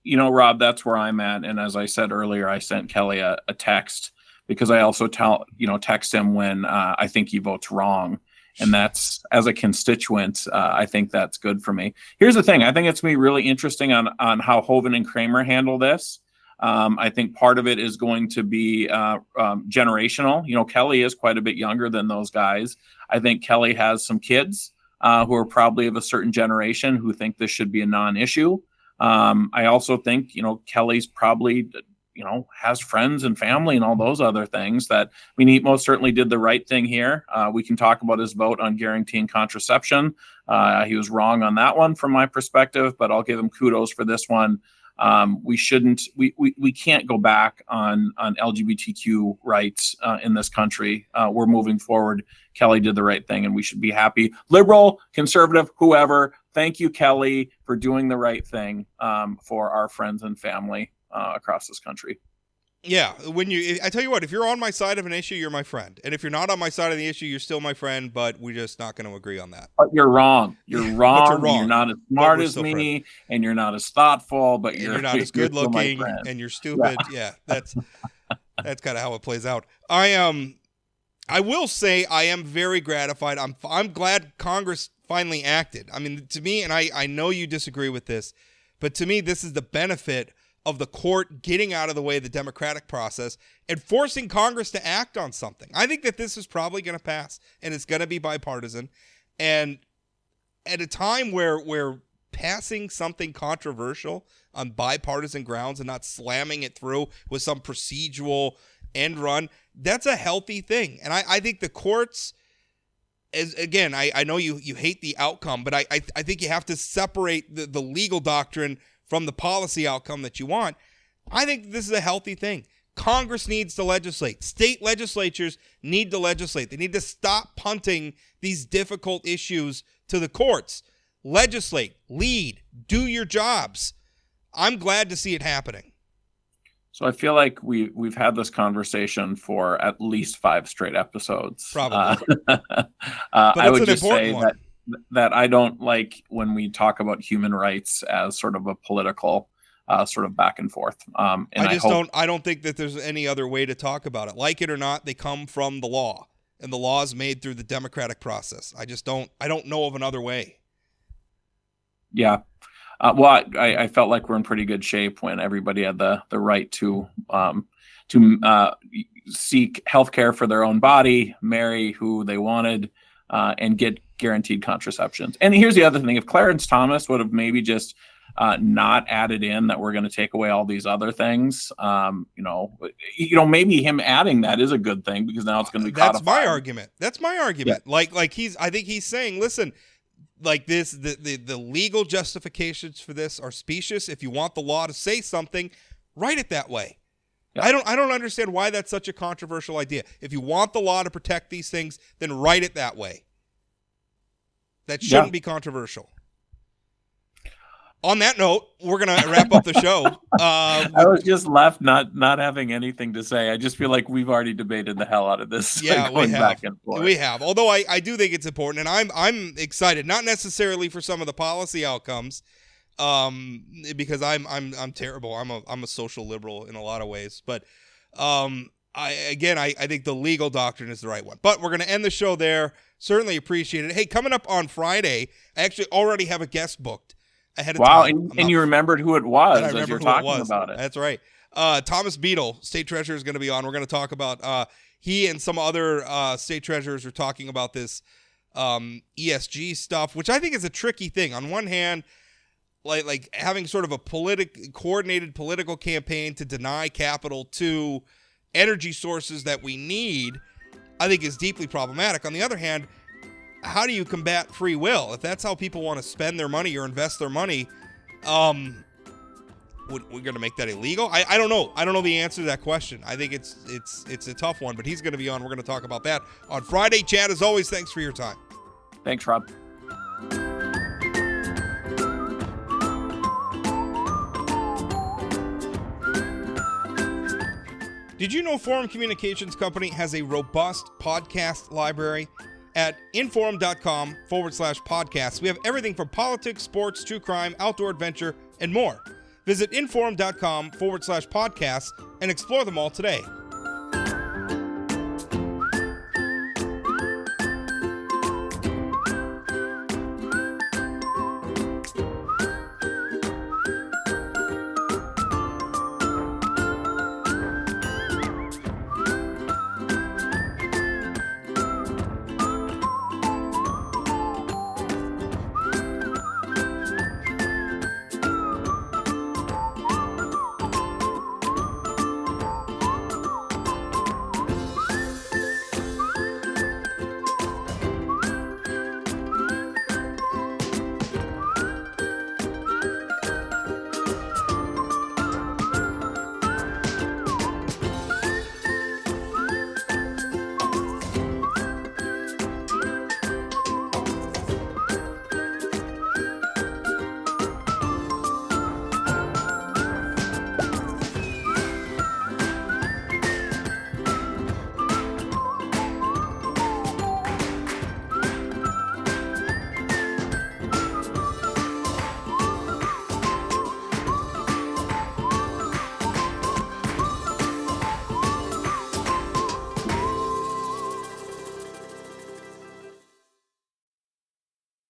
Rob, that's where I'm at. And as I said earlier, I sent Kelly a text because I also text him when I think he votes wrong. And that's, as a constituent, I think that's good for me. Here's the thing. I think it's going to be really interesting on how Haugen and Kramer handle this. I think part of it is going to be generational. Kelly is quite a bit younger than those guys. I think Kelly has some kids who are probably of a certain generation who think this should be a non-issue. I also think, Kelly's probably, has friends and family and all those other things that he most certainly did the right thing here. We can talk about his vote on guaranteeing contraception. He was wrong on that one from my perspective, but I'll give him kudos for this one. We can't go back on LGBTQ rights in this country. We're moving forward. Kelly did the right thing and we should be happy. Liberal, conservative, whoever, thank you, Kelly, for doing the right thing for our friends and family across this country. Yeah, I tell you what, if you're on my side of an issue, you're my friend. And if you're not on my side of the issue, you're still my friend, but we're just not going to agree on that. But you're wrong. You're wrong. You're wrong. You're not as smart as me, and you're not as thoughtful, but you're not as good looking, and you're stupid. Yeah, that's kind of how it plays out. I will say I am very gratified. I'm glad Congress finally acted. I mean, to me, and I know you disagree with this, but to me, this is the benefit of the court getting out of the way of the democratic process and forcing Congress to act on something. I think that this is probably going to pass, and it's going to be bipartisan. And at a time where passing something controversial on bipartisan grounds and not slamming it through with some procedural end run, that's a healthy thing. And I think the courts, again, I know you hate the outcome, but I think you have to separate the legal doctrine from the policy outcome that you want. I think this is a healthy thing. Congress needs to legislate. State legislatures need to legislate. They need to stop punting these difficult issues to the courts. Legislate, lead, do your jobs. I'm glad to see it happening. So I feel like we've had this conversation for at least 5 straight episodes. Probably. I would just say that I don't like when we talk about human rights as sort of a political sort of back and forth. And I don't think that there's any other way to talk about it. Like it or not, they come from the law, and the law is made through the democratic process. I don't know of another way. Yeah. Well, I felt like we're in pretty good shape when everybody had the right to seek healthcare for their own body, marry who they wanted, and get guaranteed contraceptions. And here's the other thing. If Clarence Thomas would have maybe just not added in that we're going to take away all these other things, maybe him adding that is a good thing because now it's going to be codified. That's my argument. Yeah. I think he's saying, listen, like this, the legal justifications for this are specious. If you want the law to say something, write it that way. Yeah. I don't understand why that's such a controversial idea. If you want the law to protect these things, then write it that way. That shouldn't be controversial. On that note, we're going to wrap up the show. I was just left not having anything to say. I just feel like we've already debated the hell out of this. Yeah, going back and forth. We have. Although I do think it's important, and I'm excited, not necessarily for some of the policy outcomes, because I'm terrible. I'm a social liberal in a lot of ways, but I think the legal doctrine is the right one. But we're going to end the show there. Certainly appreciate it. Hey, coming up on Friday, I actually already have a guest booked ahead of time. Wow, and you remembered who it was as you're talking about it. That's right. Thomas Beadle, state treasurer, is going to be on. We're going to talk about he and some other state treasurers are talking about this ESG stuff, which I think is a tricky thing. On one hand, like having sort of a coordinated political campaign to deny capital to energy sources that we need, I think is deeply problematic. On the other hand, how do you combat free will? If that's how people want to spend their money or invest their money, we're going to make that illegal? I don't know. I don't know the answer to that question. I think it's a tough one, but he's going to be on. We're going to talk about that on Friday. Chad, as always, thanks for your time. Thanks, Rob. Did you know Forum Communications Company has a robust podcast library? At inforum.com/podcasts. We have everything from politics, sports, true crime, outdoor adventure, and more. Visit inforum.com/podcasts and explore them all today.